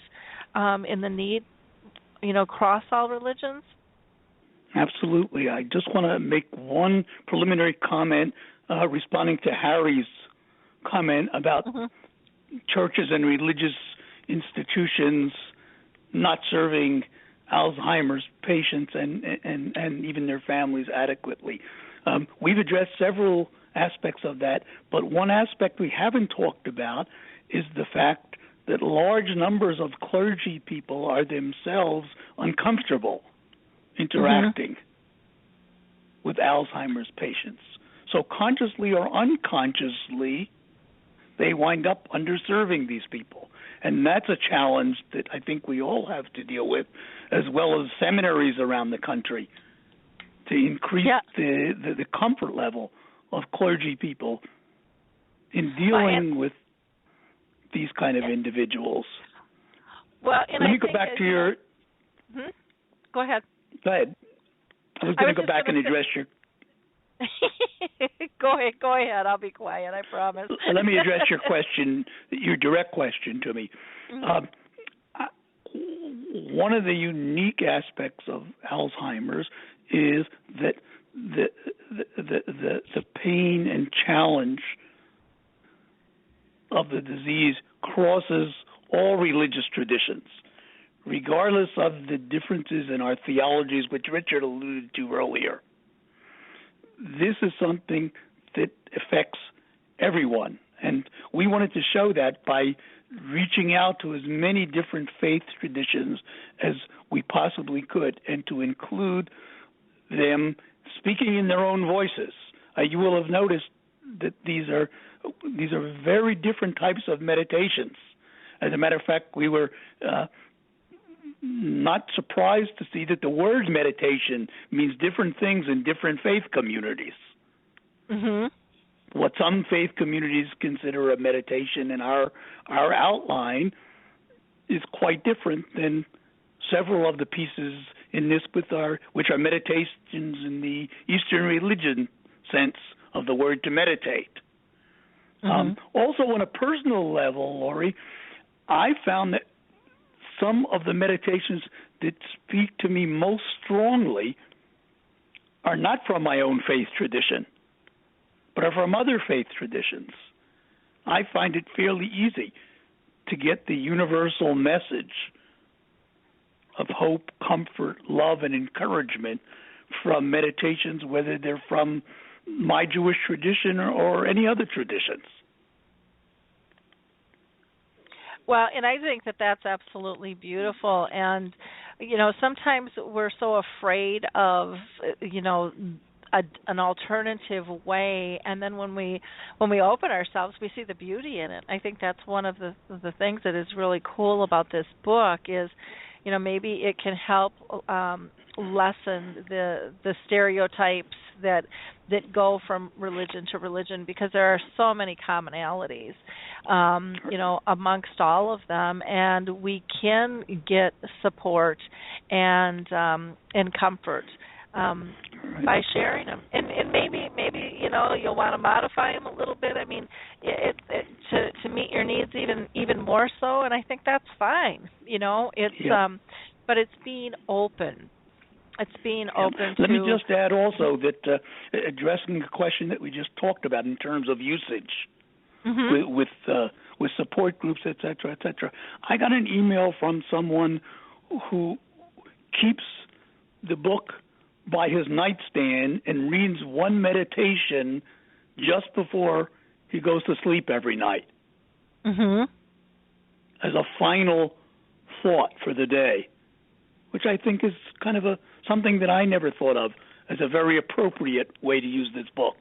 in the need, cross all religions? Absolutely. I just want to make one preliminary comment responding to Harry's comment about churches and religious institutions not serving Alzheimer's patients and even their families adequately. We've addressed several aspects of that, but one aspect we haven't talked about is the fact that large numbers of clergy people are themselves uncomfortable interacting with Alzheimer's patients. So consciously or unconsciously, they wind up underserving these people. And that's a challenge that I think we all have to deal with, as well as seminaries around the country, to increase the comfort level of clergy people in dealing with these kind of individuals. Well, let me go back to your... Go ahead. Go ahead. I was going to go back and address your... Go ahead. I'll be quiet, I promise. Let me address your question, your direct question to me. One of the unique aspects of Alzheimer's is that the pain and challenge of the disease crosses all religious traditions, regardless of the differences in our theologies, which Richard alluded to earlier. This is something that affects everyone, and we wanted to show that by reaching out to as many different faith traditions as we possibly could, and to include them speaking in their own voices. You will have noticed that these are very different types of meditations. As a matter of fact, we were not surprised to see that the word meditation means different things in different faith communities. What some faith communities consider a meditation in our outline is quite different than several of the pieces in this which are meditations in the Eastern religion sense of the word to meditate. Also, on a personal level, Lori, I found that some of the meditations that speak to me most strongly are not from my own faith tradition, but are from other faith traditions. I find it fairly easy to get the universal message of hope, comfort, love, and encouragement from meditations, whether they're from my Jewish tradition or any other traditions. Well, and I think that that's absolutely beautiful. And, sometimes we're so afraid of, an alternative way, and then when we open ourselves, we see the beauty in it. I think that's one of the things that is really cool about this book is, maybe it can help lessen the stereotypes that go from religion to religion, because there are so many commonalities, amongst all of them, and we can get support and comfort by sharing them, and maybe you'll want to modify them a little bit. I mean, to meet your needs even more so, and I think that's fine. But it's being open. It's being open. Let me just add also that addressing the question that we just talked about in terms of usage with support groups, et cetera, I got an email from someone who keeps the book by his nightstand and reads one meditation just before he goes to sleep every night as a final thought for the day, which I think is kind of something that I never thought of as a very appropriate way to use this book.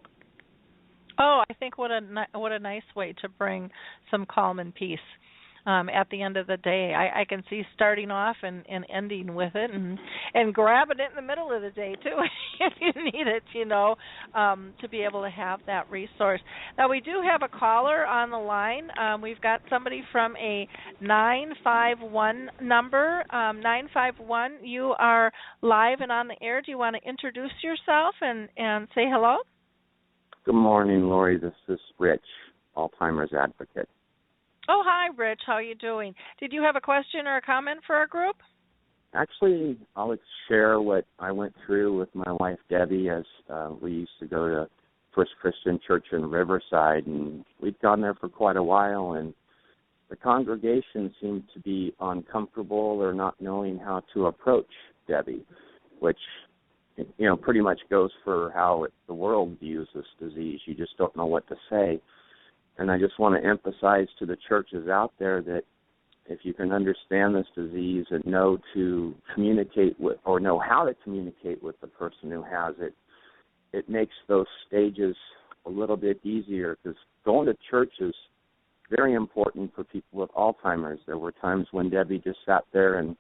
Oh, I think what a nice way to bring some calm and peace at the end of the day. I can see starting off and ending with it, and grabbing it in the middle of the day too if you need it, to be able to have that resource. Now, we do have a caller on the line. We've got somebody from a 951 number. 951, you are live and on the air. Do you want to introduce yourself and say hello? Good morning, Lori. This is Rich, Alzheimer's advocate. Oh, hi, Rich. How are you doing? Did you have a question or a comment for our group? Actually, I'll share what I went through with my wife, Debbie, as we used to go to First Christian Church in Riverside, and we'd gone there for quite a while, and the congregation seemed to be uncomfortable or not knowing how to approach Debbie, which, pretty much goes for how the world views this disease. You just don't know what to say. And I just want to emphasize to the churches out there that if you can understand this disease and know to communicate with, or know how to communicate with the person who has it, it makes those stages a little bit easier, because going to church is very important for people with Alzheimer's. There were times when Debbie just sat there and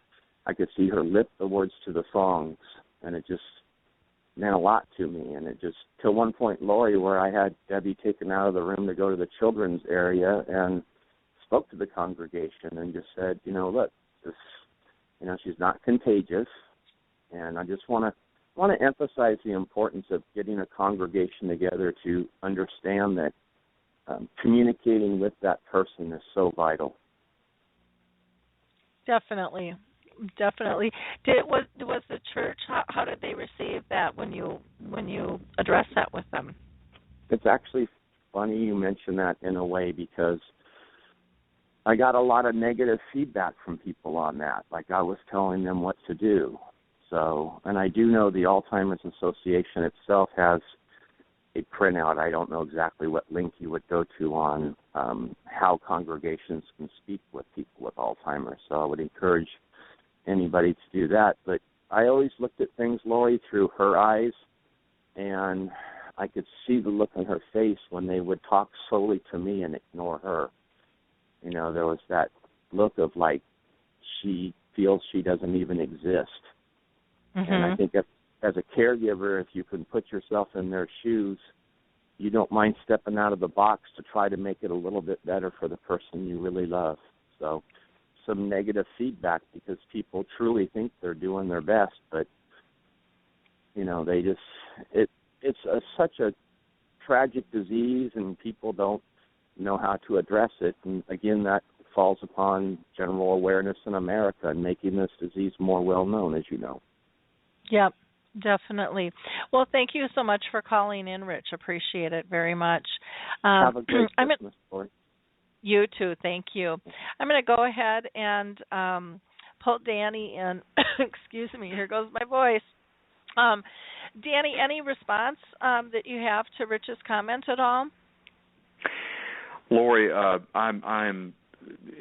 I could see her lip the words to the songs, and it just meant a lot to me. And it just, till one point, Lori, where I had Debbie taken out of the room to go to the children's area and spoke to the congregation and just said, look, this, she's not contagious. And I just want to emphasize the importance of getting a congregation together to understand that communicating with that person is so vital. Definitely. Was the church, how did they receive that when you addressed that with them? It's actually funny you mention that in a way, because I got a lot of negative feedback from people on that. Like, I was telling them what to do. So, and I do know the Alzheimer's Association itself has a printout. I don't know exactly what link you would go to on how congregations can speak with people with Alzheimer's. So I would encourage anybody to do that. But I always looked at things, Lori, through her eyes, and I could see the look on her face when they would talk solely to me and ignore her. There was that look of like she feels she doesn't even exist. Mm-hmm. And I think as a caregiver, if you can put yourself in their shoes, you don't mind stepping out of the box to try to make it a little bit better for the person you really love. So some negative feedback, because people truly think they're doing their best, but, they just, it's such a tragic disease, and people don't know how to address it. And again, that falls upon general awareness in America and making this disease more well known, as you know. Yep, definitely. Well, thank you so much for calling in, Rich. Appreciate it very much. Have a great Christmas, Lori. You too. Thank you. I'm going to go ahead and pull Danny in. Excuse me. Here goes my voice. Danny, any response that you have to Rich's comment at all? Lori, I'm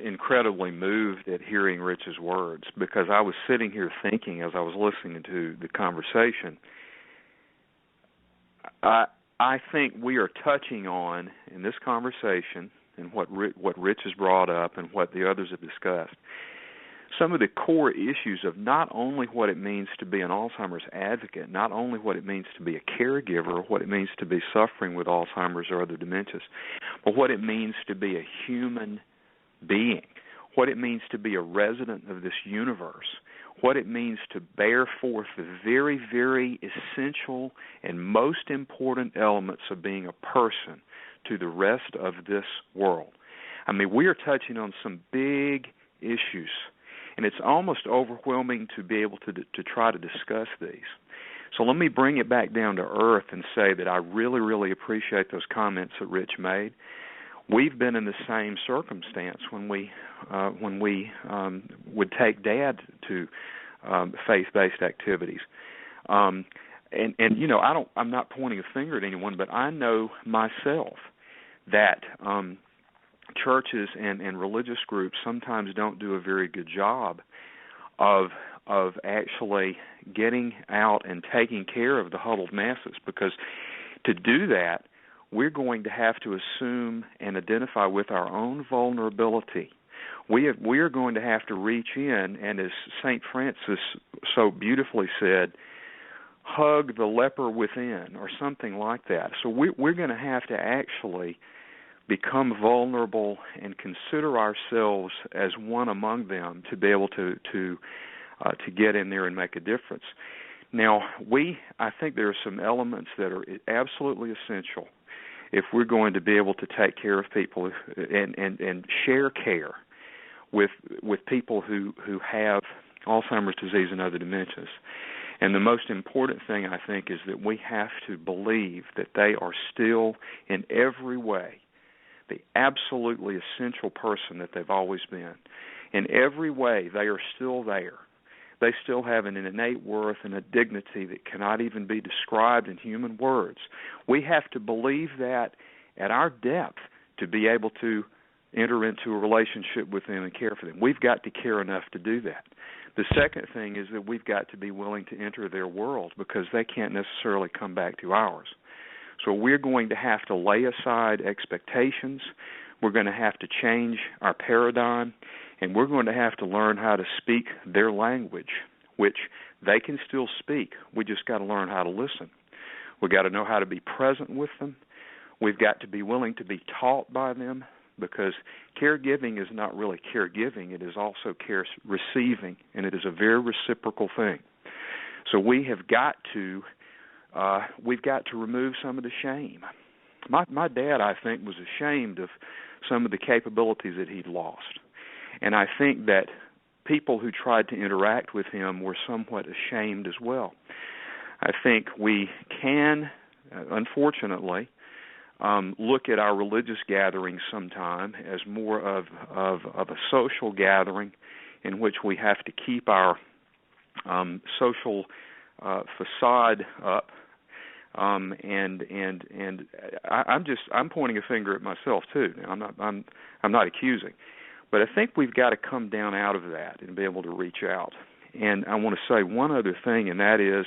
incredibly moved at hearing Rich's words, because I was sitting here thinking as I was listening to the conversation, I think we are touching on, in this conversation, and what Rich has brought up and what the others have discussed, some of the core issues of not only what it means to be an Alzheimer's advocate, not only what it means to be a caregiver, what it means to be suffering with Alzheimer's or other dementias, but what it means to be a human being, what it means to be a resident of this universe, what it means to bear forth the very, very essential and most important elements of being a person to the rest of this world. I mean, we are touching on some big issues, and it's almost overwhelming to be able to try to discuss these. So let me bring it back down to earth and say that I really, really appreciate those comments that Rich made. We've been in the same circumstance when we would take Dad to faith-based activities, and I'm not pointing a finger at anyone, but I know myself that churches and religious groups sometimes don't do a very good job of actually getting out and taking care of the huddled masses, because to do that, we're going to have to assume and identify with our own vulnerability. We are going to have to reach in, and as St. Francis so beautifully said, hug the leper within, or something like that. So we're going to have to actually become vulnerable and consider ourselves as one among them to be able to get in there and make a difference. Now, I think there are some elements that are absolutely essential if we're going to be able to take care of people and share care with people who have Alzheimer's disease and other dementias. And the most important thing, I think, is that we have to believe that they are still, in every way, the absolutely essential person that they've always been. In every way, they are still there. They still have an innate worth and a dignity that cannot even be described in human words. We have to believe that at our depth to be able to enter into a relationship with them and care for them. We've got to care enough to do that. The second thing is that we've got to be willing to enter their world because they can't necessarily come back to ours. So we're going to have to lay aside expectations. We're going to have to change our paradigm, and we're going to have to learn how to speak their language, which they can still speak. We just got to learn how to listen. We've got to know how to be present with them. We've got to be willing to be taught by them, because caregiving is not really caregiving. It is also care receiving, and it is a very reciprocal thing. So we've got to remove some of the shame. My dad, I think, was ashamed of some of the capabilities that he'd lost. And I think that people who tried to interact with him were somewhat ashamed as well. I think we can, unfortunately, look at our religious gatherings sometime as more of a social gathering in which we have to keep our social facade up. And I'm pointing a finger at myself too. I'm not accusing, but I think we've got to come down out of that and be able to reach out. And I want to say one other thing, and that is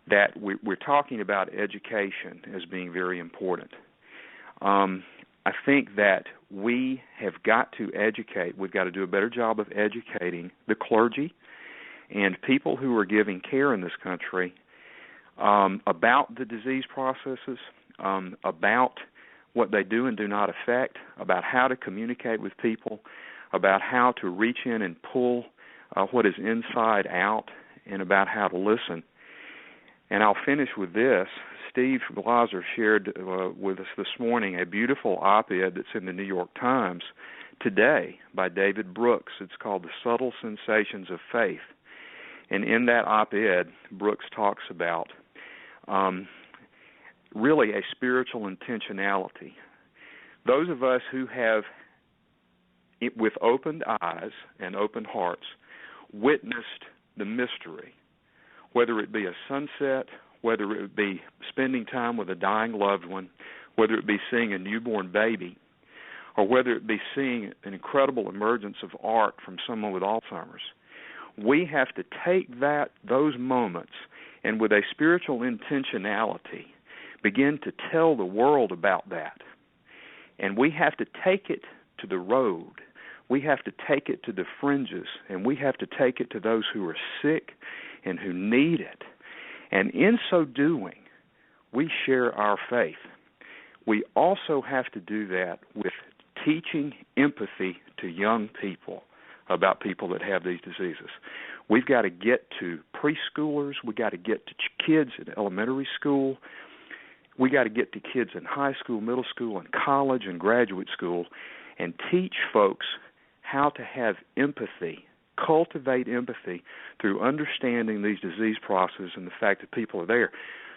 that we're talking about education as being very important. I think that we have got to educate. We've got to do a better job of educating the clergy and people who are giving care in this country about the disease processes, about what they do and do not affect, about how to communicate with people, about how to reach in and pull what is inside out, and about how to listen. And I'll finish with this. Steve Glazer shared with us this morning a beautiful op-ed that's in the New York Times today by David Brooks. It's called The Subtle Sensations of Faith. And in that op-ed, Brooks talks about really a spiritual intentionality. Those of us who have, with opened eyes and open hearts, witnessed the mystery, whether it be a sunset, whether it be spending time with a dying loved one, whether it be seeing a newborn baby, or whether it be seeing an incredible emergence of art from someone with Alzheimer's, we have to take those moments and with a spiritual intentionality begin to tell the world about that. And we have to take it to the road. We have to take it to the fringes, and we have to take it to those who are sick and who need it. And in so doing, we share our faith. We also have to do that with teaching empathy to young people about people that have these diseases. We've got to get to preschoolers. We've got to get to kids in elementary school. We've got to get to kids in high school, middle school, and college and graduate school and teach folks how to have empathy, cultivate empathy through understanding these disease processes and the fact that people are there,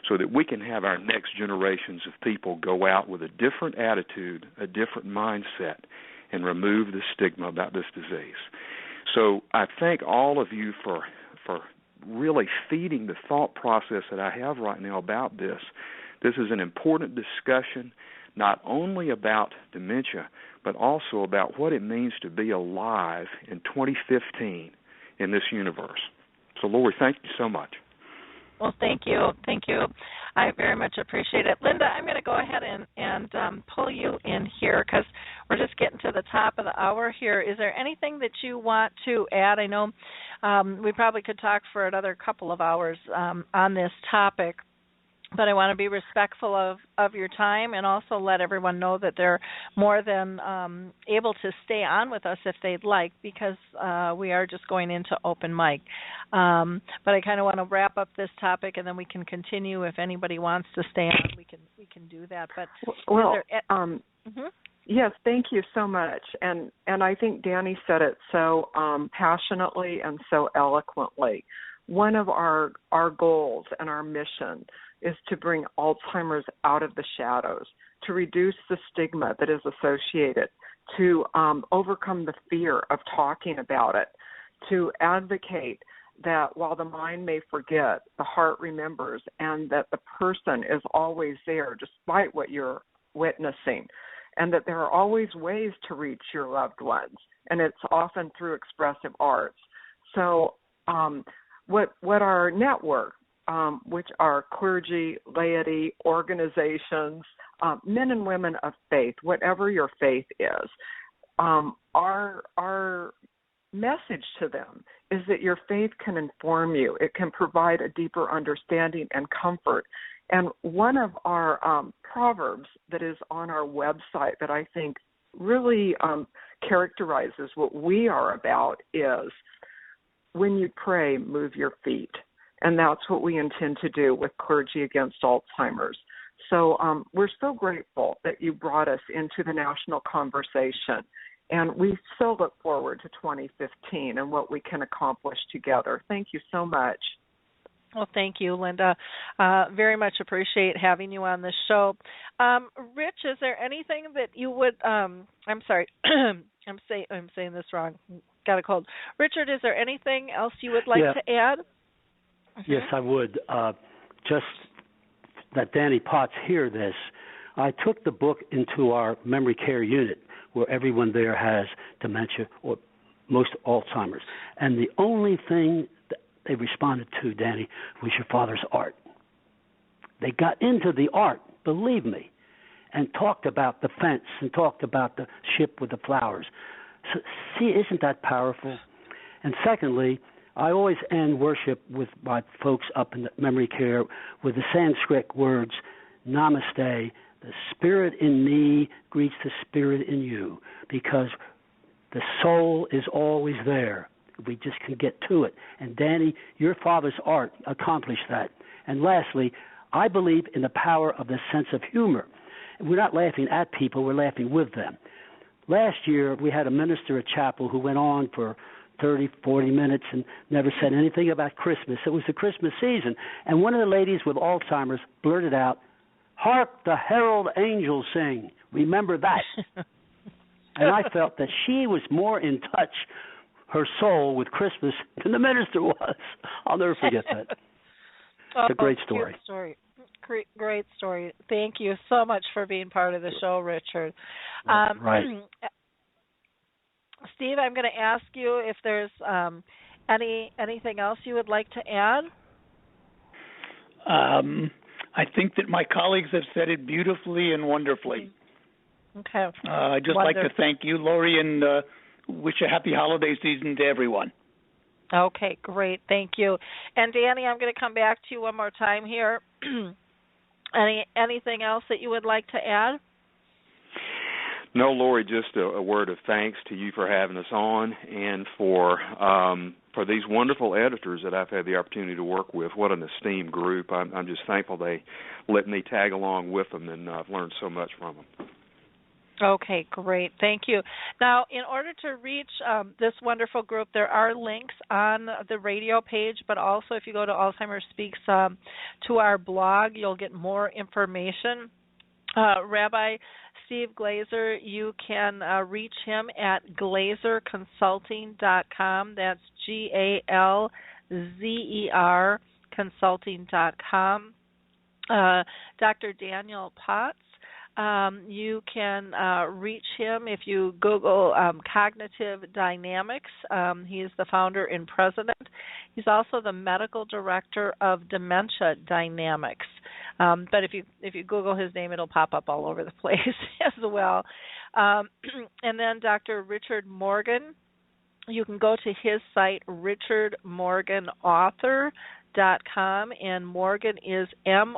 so that we can have our next generations of people go out with a different attitude, a different mindset, and remove the stigma about this disease. So I thank all of you for really feeding the thought process that I have right now about this. This is an important discussion, not only about dementia, but also about what it means to be alive in 2015 in this universe. So, Lori, thank you so much. Well, thank you. Thank you. I very much appreciate it. Lynda, I'm going to go ahead and pull you in here because we're just getting to the top of the hour here. Is there anything that you want to add? I know we probably could talk for another couple of hours on this topic, but I want to be respectful of your time and also let everyone know that they're more than able to stay on with us if they'd like, because we are just going into open mic. But I kind of want to wrap up this topic, and then we can continue. If anybody wants to stay on, we can do that. But yes, thank you so much. And I think Danny said it so passionately and so eloquently. One of our goals and our mission is to bring Alzheimer's out of the shadows, to reduce the stigma that is associated, to overcome the fear of talking about it, to advocate that while the mind may forget, the heart remembers, and that the person is always there despite what you're witnessing, and that there are always ways to reach your loved ones, and it's often through expressive arts. So what our network, which are clergy, laity, organizations, men and women of faith, whatever your faith is, our message to them is that your faith can inform you. It can provide a deeper understanding and comfort. And one of our proverbs that is on our website that I think really characterizes what we are about is, when you pray, move your feet. And that's what we intend to do with Clergy Against Alzheimer's. So we're so grateful that you brought us into the national conversation. And we so look forward to 2015 and what we can accomplish together. Thank you so much. Well, thank you, Lynda. Very much appreciate having you on the show. Rich, is there anything that you would? I'm sorry, I'm saying this wrong. Got a cold. Richard, is there anything else you would like to add? Yes, I would. Just that Danny Potts hear this. I took the book into our memory care unit, where everyone there has dementia or most Alzheimer's, and the only thing that they responded to, Danny, was your father's art. They got into the art, believe me, and talked about the fence and talked about the ship with the flowers. So, see, isn't that powerful? And secondly, I always end worship with my folks up in the memory care with the Sanskrit words, Namaste, the spirit in me greets the spirit in you, because the soul is always there. We just can get to it. And Danny, your father's art accomplished that. And lastly, I believe in the power of the sense of humor. We're not laughing at people, we're laughing with them. Last year, we had a minister at chapel who went on for 30, 40 minutes and never said anything about Christmas. It was the Christmas season. And one of the ladies with Alzheimer's blurted out, "Hark the herald angels sing. Remember that." And I felt that she was more in touch, her soul, with Christmas than the minister was. I'll never forget that. It's a great story. Cute story. Great story. Thank you so much for being part of the show, Richard. Right. Steve, I'm going to ask you if there's anything else you would like to add. I think that my colleagues have said it beautifully and wonderfully. Okay. I'd just like to thank you, Lori, and wish a happy holiday season to everyone. Okay, great. Thank you. And Danny, I'm going to come back to you one more time here. Anything else that you would like to add? No, Lori, just a word of thanks to you for having us on, and for these wonderful editors that I've had the opportunity to work with. What an esteemed group. I'm just thankful they let me tag along with them, and I've learned so much from them. Okay, great. Thank you. Now, in order to reach this wonderful group, there are links on the radio page, but also if you go to Alzheimer's Speaks to our blog, you'll get more information. Rabbi Steve Glazer, you can reach him at glazerconsulting.com. That's GALZER consulting.com. Dr. Daniel Potts, you can reach him if you Google Cognitive Dynamics. He is the founder and president. He's also the medical director of Dementia Dynamics. But if you Google his name, it'll pop up all over the place as well. And then Dr. Richard Morgan, you can go to his site, richardmorganauthor.com, and Morgan is Morgan.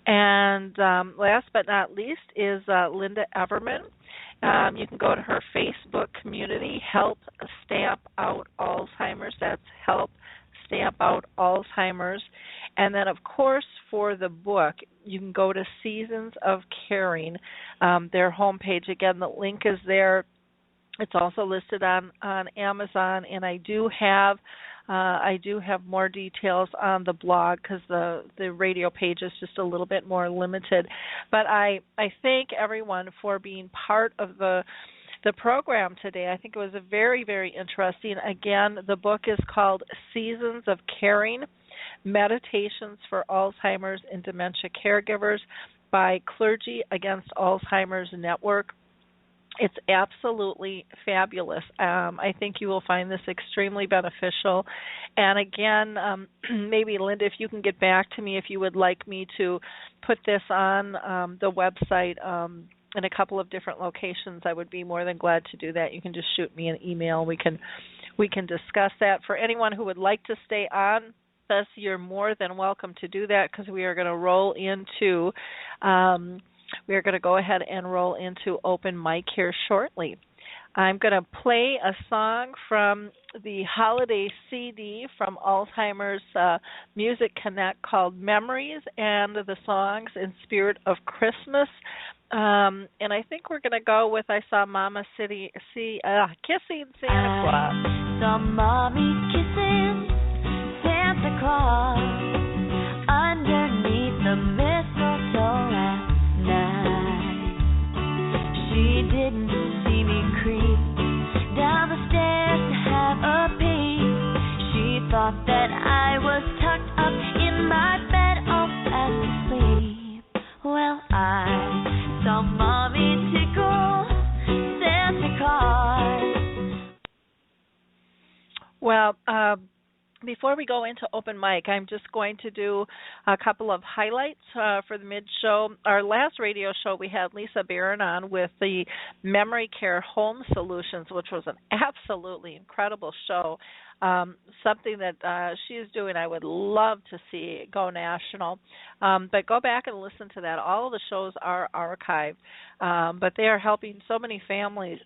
And last but not least is Lynda Everman. You can go to her Facebook community, Help Stamp Out Alzheimer's. That's Help Stamp Out Alzheimer's. And then, of course, for the book, you can go to Seasons of Caring, their homepage. Again, the link is there. It's also listed on Amazon, and I do have I do have more details on the blog because the radio page is just a little bit more limited. But I thank everyone for being part of the program today. I think it was a very, very interesting. Again, the book is called Seasons of Caring, Meditations for Alzheimer's and Dementia Caregivers by Clergy Against Alzheimer's Network. It's absolutely fabulous. I think you will find this extremely beneficial. And again, maybe Lynda, if you can get back to me if you would like me to put this on the website in a couple of different locations, I would be more than glad to do that. You can just shoot me an email. We can discuss that. For anyone who would like to stay on us, you're more than welcome to do that because we are going to roll into we are going to go ahead and roll into open mic here shortly. I'm going to play a song from the holiday CD from Alzheimer's Music Connect called Memories, and the songs in spirit of Christmas. And I think we're going to go with I Saw Mama Kissing Santa Claus. Saw Mommy kissing Santa Claus underneath the mistletoe last night. She didn't see me creep down the stairs to have a peek. She thought that I was tucked up in my bed all fast asleep. Well, I saw Mommy tickle Santa Claus. Well, before we go into open mic, I'm just going to do a couple of highlights for the mid-show. Our last radio show, we had Lisa Barron on with the Memory Care Home Solutions, which was an absolutely incredible show. Something that she is doing, I would love to see go national. But go back and listen to that. All of the shows are archived, but they are helping so many families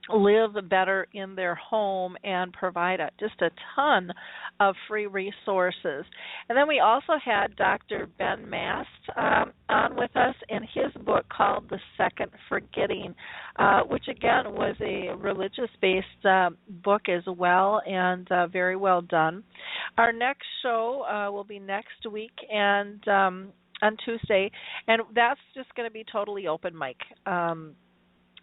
live better in their home and provide just a ton of free resources. And then we also had Dr. Ben Mast on with us in his book called The Second Forgetting, which again was a religious-based book as well, and very well done. Our next show will be next week and on Tuesday, and that's just going to be totally open mic.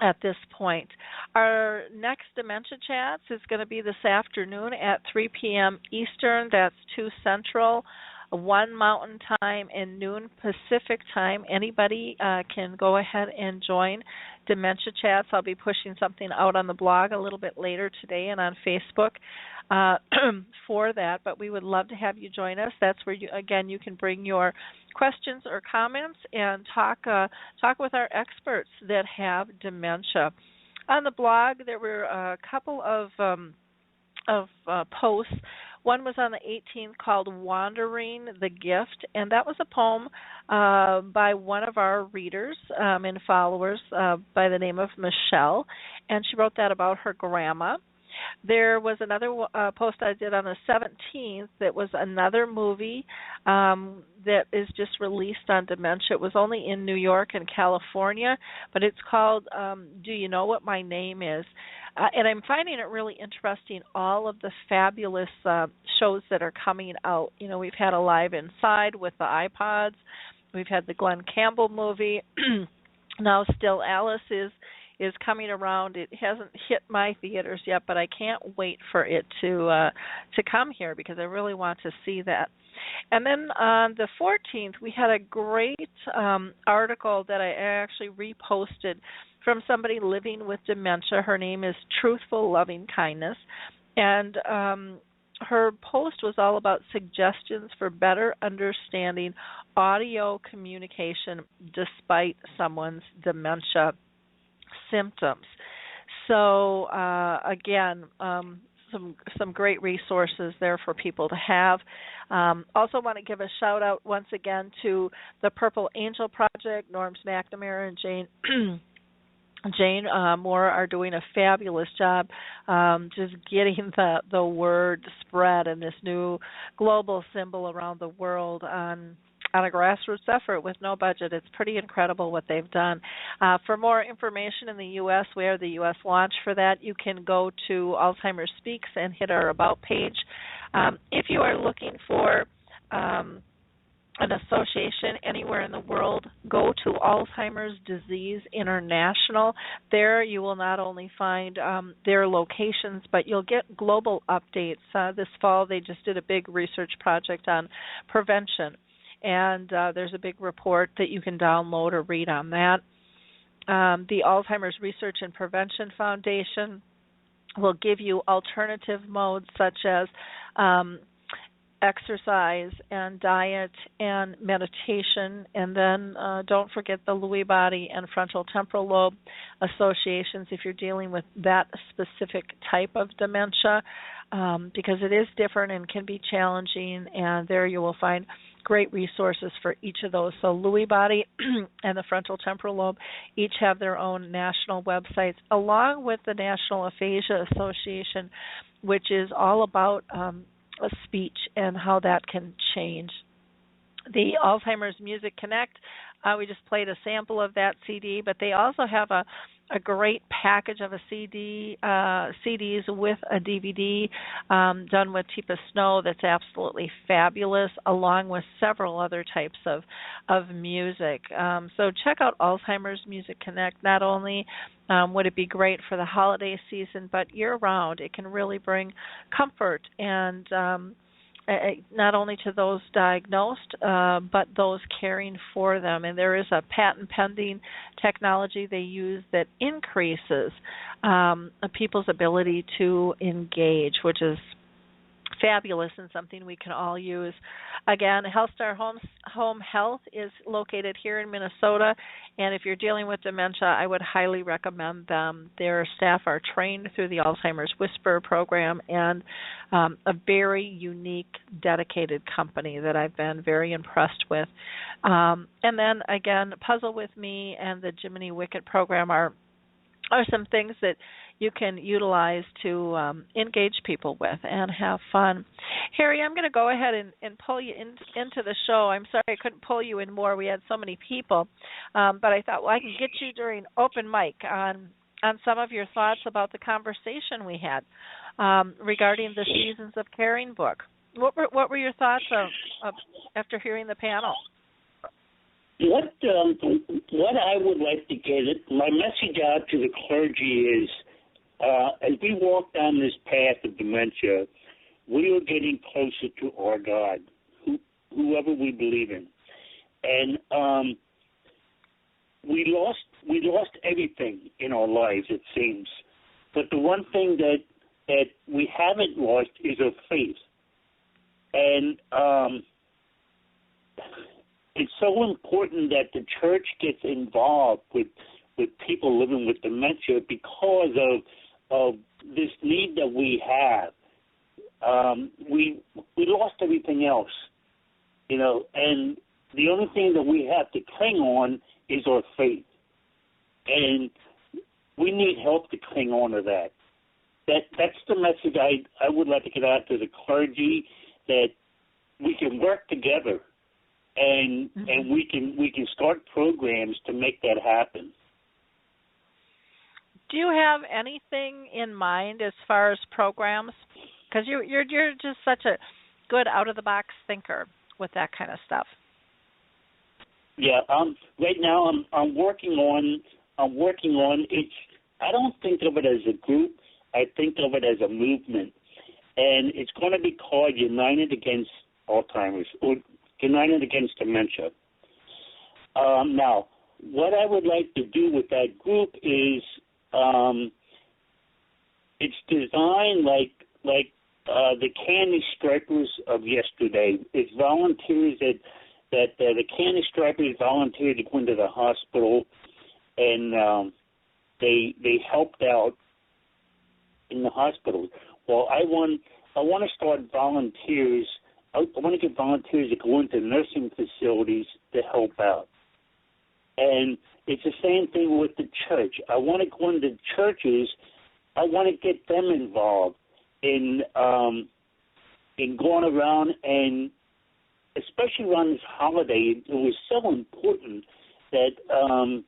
At this point, our next Dementia Chats is going to be this afternoon at 3 p.m. Eastern. That's 2 Central, 1 Mountain Time, and noon Pacific Time. Anybody can go ahead and join Dementia Chats. I'll be pushing something out on the blog a little bit later today and on Facebook for that, but we would love to have you join us. That's where, you can bring your questions or comments and talk with our experts that have dementia. On the blog, there were a couple of posts. One was on the 18th called Wandering the Gift, and that was a poem by one of our readers and followers by the name of Michelle, and she wrote that about her grandma. There was another post I did on the 17th that was another movie that is just released on dementia. It was only in New York and California, but it's called Do You Know What My Name Is? And I'm finding it really interesting, all of the fabulous shows that are coming out. You know, we've had Alive Inside with the iPods. We've had the Glenn Campbell movie. Now Still Alice is coming around. It hasn't hit my theaters yet, but I can't wait for it to come here because I really want to see that. And then on the 14th, we had a great article that I actually reposted from somebody living with dementia. Her name is Truthful Loving Kindness, and her post was all about suggestions for better understanding audio communication despite someone's dementia symptoms. So again, some great resources there for people to have. Also want to give a shout out once again to the Purple Angel Project. Norm McNamara and Jane Moore are doing a fabulous job just getting the word spread and this new global symbol around the world on on a grassroots effort with no budget. It's pretty incredible what they've done. For more information in the U.S., we are the U.S. launch for that. You can go to Alzheimer's Speaks and hit our About page. If you are looking for an association anywhere in the world, go to Alzheimer's Disease International. There you will not only find their locations, but you'll get global updates. This fall they just did a big research project on prevention, and there's a big report that you can download or read on that. The Alzheimer's Research and Prevention Foundation will give you alternative modes such as exercise and diet and meditation, and then don't forget the Lewy body and frontal temporal lobe associations if you're dealing with that specific type of dementia, because it is different and can be challenging, and there you will find great resources for each of those. So Lewy body and the frontal temporal lobe each have their own national websites, along with the National Aphasia Association, which is all about speech and how that can change. The Alzheimer's Music Connect, we just played a sample of that CD, but they also have a great package of a CDs with a DVD done with Teepa Snow that's absolutely fabulous, along with several other types of music. So check out Alzheimer's Music Connect. Not only would it be great for the holiday season, but year-round. It can really bring comfort and not only to those diagnosed, but those caring for them. And there is a patent-pending technology they use that increases people's ability to engage, which is fabulous and something we can all use. Again, HealthStar Home Health is located here in Minnesota, and if you're dealing with dementia, I would highly recommend them. Their staff are trained through the Alzheimer's Whisperer program, and a very unique, dedicated company that I've been very impressed with. And then, again, Puzzle With Me and the Jiminy Wicket program are some things that you can utilize to engage people with and have fun. Harry, I'm going to go ahead and pull you into the show. I'm sorry I couldn't pull you in more. We had so many people. But I thought, well, I can get you during open mic on some of your thoughts about the conversation we had regarding the Seasons of Caring book. What were your thoughts of after hearing the panel? What I would like to get, my message out to the clergy is, as we walk down this path of dementia, we are getting closer to our God, whoever we believe in, and we lost everything in our lives, it seems. But the one thing that we haven't lost is our faith, and it's so important that the church gets involved with people living with dementia because of this need that we have. We lost everything else, and the only thing that we have to cling on is our faith, and we need help to cling on to that. That's the message I would like to get out to the clergy, that we can work together. And we can start programs to make that happen. Do you have anything in mind as far as programs? Because you're just such a good out of the box thinker with that kind of stuff. Yeah. Right now I'm working on it. I don't think of it as a group. I think of it as a movement, and it's going to be called United Against Alzheimer's, or United Against Dementia. Now, what I would like to do with that group is it's designed like the candy stripers of yesterday. It's volunteers that the candy stripers volunteered to go into the hospital, and they helped out in the hospital. Well, I want to start volunteers. I want to get volunteers to go into nursing facilities to help out. And it's the same thing with the church. I want to go into churches. I want to get them involved in going around and especially around this holiday, it was so important that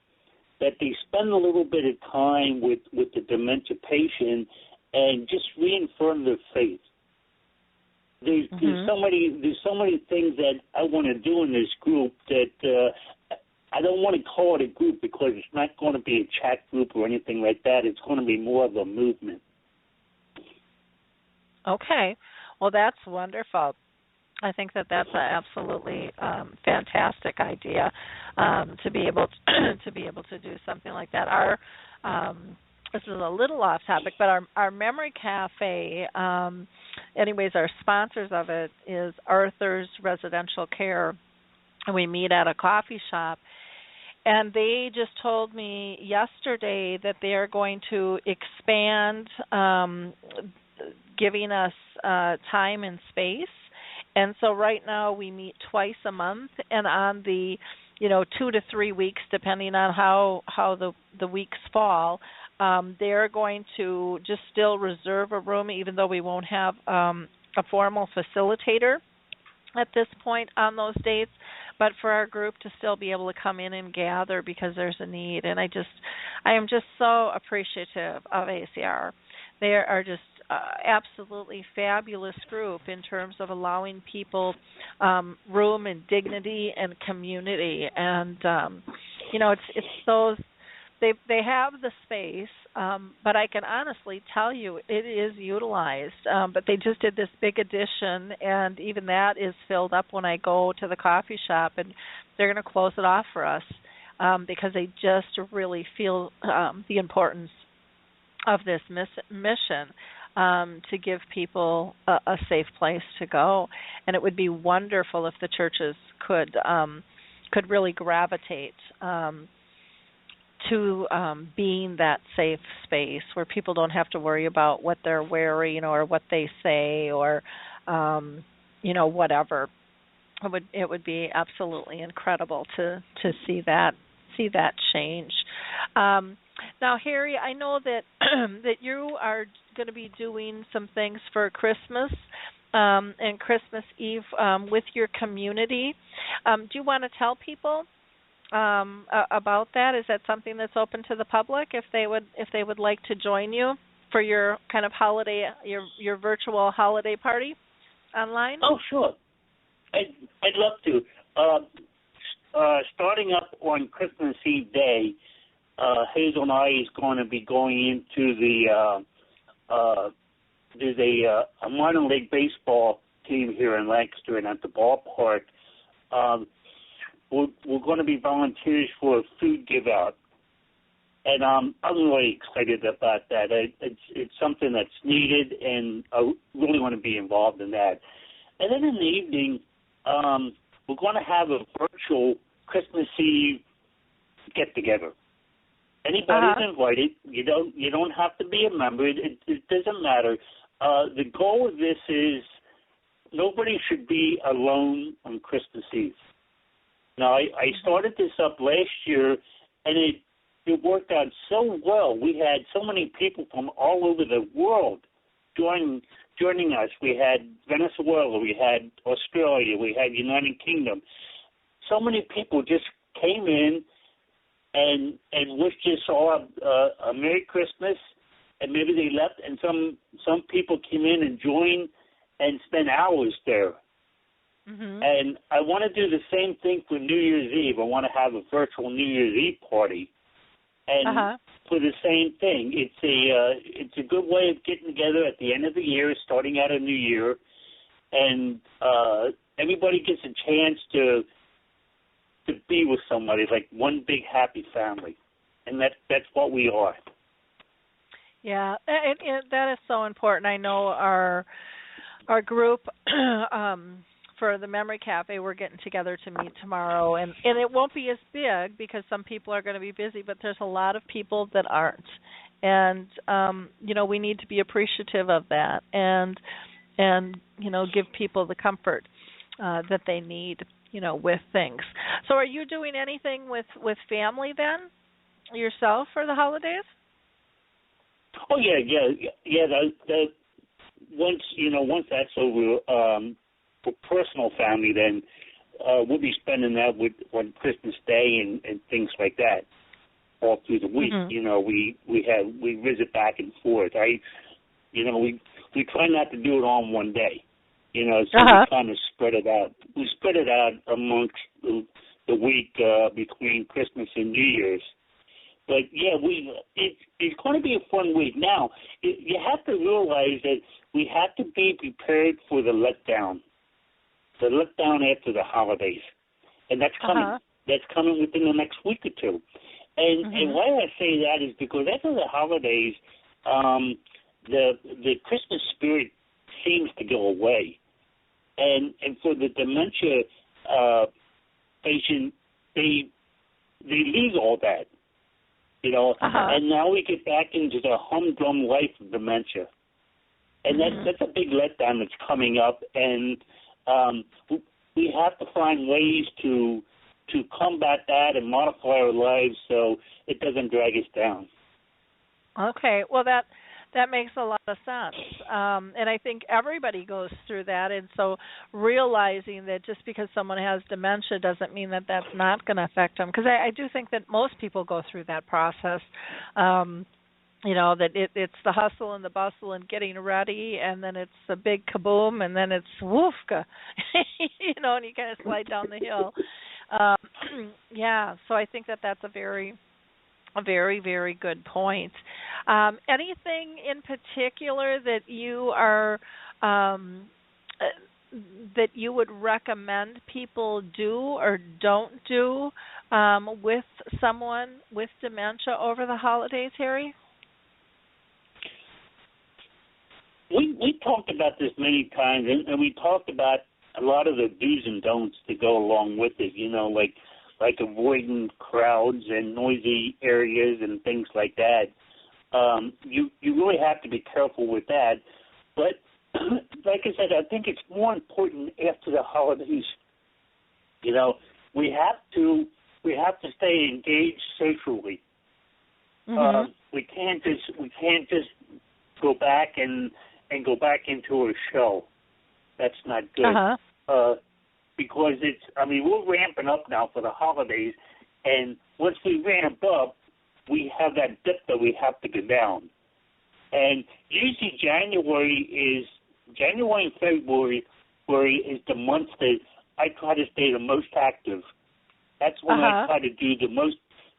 that they spend a little bit of time with the dementia patient and just reaffirm their faith. There's so many things that I want to do in this group that I don't want to call it a group because it's not going to be a chat group or anything like that. It's going to be more of a movement. Okay. Well, that's wonderful. I think that that's an absolutely fantastic idea to be able to do something like that. Our this is a little off topic, but our memory cafe, anyways, our sponsors of it is Arthur's Residential Care, and we meet at a coffee shop. And they just told me yesterday that they are going to expand giving us time and space. And so right now we meet twice a month, and on the 2 to 3 weeks, depending on how the weeks fall, they're going to just still reserve a room, even though we won't have a formal facilitator at this point on those dates, but for our group to still be able to come in and gather because there's a need. And I am just so appreciative of ACR. They are just absolutely fabulous group in terms of allowing people room and dignity and community. And it's those they have the space, but I can honestly tell you it is utilized. But they just did this big addition, and even that is filled up when I go to the coffee shop, and they're going to close it off for us because they just really feel the importance of this mission to give people a safe place to go. And it would be wonderful if the churches could really gravitate to being that safe space where people don't have to worry about what they're wearing or what they say or whatever. It would be absolutely incredible to see that change. Now, Harry, I know that that you are going to be doing some things for Christmas and Christmas Eve with your community. Do you want to tell people about that? Is that something that's open to the public if they would like to join you for your kind of holiday, your virtual holiday party online? Oh, sure. I'd love to. Starting up on Christmas Eve Day, Hazel and I is going to be going into there's a minor league baseball team here in Lancaster and at the ballpark. We're going to be volunteers for a food give out, and I'm really excited about that. It's something that's needed, and I really want to be involved in that. And then in the evening, we're going to have a virtual Christmas Eve get together. Anybody's invited. You don't have to be a member. It doesn't matter. The goal of this is nobody should be alone on Christmas Eve. Now, I started this up last year, and it worked out so well. We had so many people from all over the world joining us. We had Venezuela, we had Australia, we had United Kingdom. So many people just came in and wished us all a Merry Christmas, and maybe they left, and some people came in and joined and spent hours there. Mm-hmm. And I want to do the same thing for New Year's Eve. I want to have a virtual New Year's Eve party, and for the same thing. It's a good way of getting together at the end of the year, starting out a new year, and everybody gets a chance to be with somebody, like one big happy family, and that's what we are. Yeah, that is so important. I know our group for the Memory Cafe, we're getting together to meet tomorrow, and it won't be as big because some people are going to be busy, but there's a lot of people that aren't, and we need to be appreciative of that and give people the comfort that they need with things. So are you doing anything with family then yourself for the holidays? Oh yeah. Once that's over, personal family, then we'll be spending that on Christmas Day and things like that all through the week. Mm-hmm. You know, we visit back and forth. We try not to do it all in one day. You know, so we kind of spread it out. We spread it out amongst the week between Christmas and New Year's. But yeah, it's going to be a fun week. Now, you have to realize that we have to be prepared for the letdown after the holidays, and that's coming. That's coming within the next week or two. And why I say that is because after the holidays, the Christmas spirit seems to go away, and for the dementia patient, they lose all that. You know, and now we get back into the humdrum life of dementia, and that's a big letdown that's coming up. And we have to find ways to combat that and modify our lives so it doesn't drag us down. Okay, well that makes a lot of sense, and I think everybody goes through that, and so realizing that just because someone has dementia doesn't mean that that's not going to affect them, because I do think that most people go through that process, you know, that it's the hustle and the bustle and getting ready, and then it's a big kaboom, and then it's woofka, you know, and you kind of slide down the hill. Yeah, so I think that that's a very, very good point. Anything in particular that you are that you would recommend people do or don't do with someone with dementia over the holidays, Harry? We talked about this many times, and we talked about a lot of the do's and don'ts that go along with it. You know, like avoiding crowds and noisy areas and things like that. You really have to be careful with that. But like I said, I think it's more important after the holidays. You know, we have to stay engaged socially. We can't just go back and go back into a shell. That's not good. Because we're ramping up now for the holidays, and once we ramp up, we have that dip that we have to go down. And usually January and February is the months that I try to stay the most active. That's when I try to do the most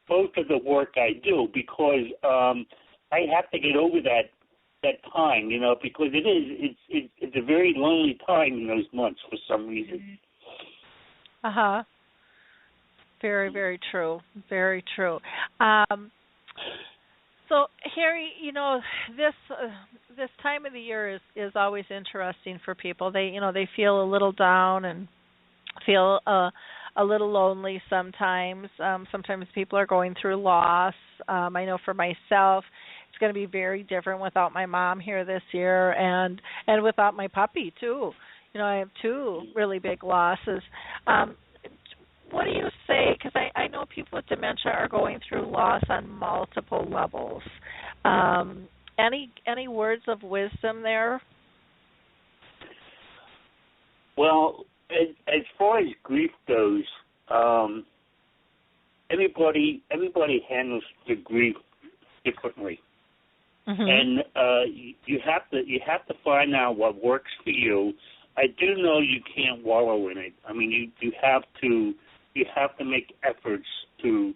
of the work I do, because I have to get over that time, you know, because it's a very lonely time in those months for some reason. Very, very true. Very true. So, Harry, you know, this time of the year is always interesting for people. They feel a little down and feel a little lonely sometimes. Sometimes people are going through loss. I know for myself, it's going to be very different without my mom here this year, and without my puppy too. You know, I have two really big losses. What do you say? Because I know people with dementia are going through loss on multiple levels. Any words of wisdom there? Well, as far as grief goes, everybody handles the grief differently, and you have to find out what works for you. I do know you can't wallow in it. I mean, you have to make efforts to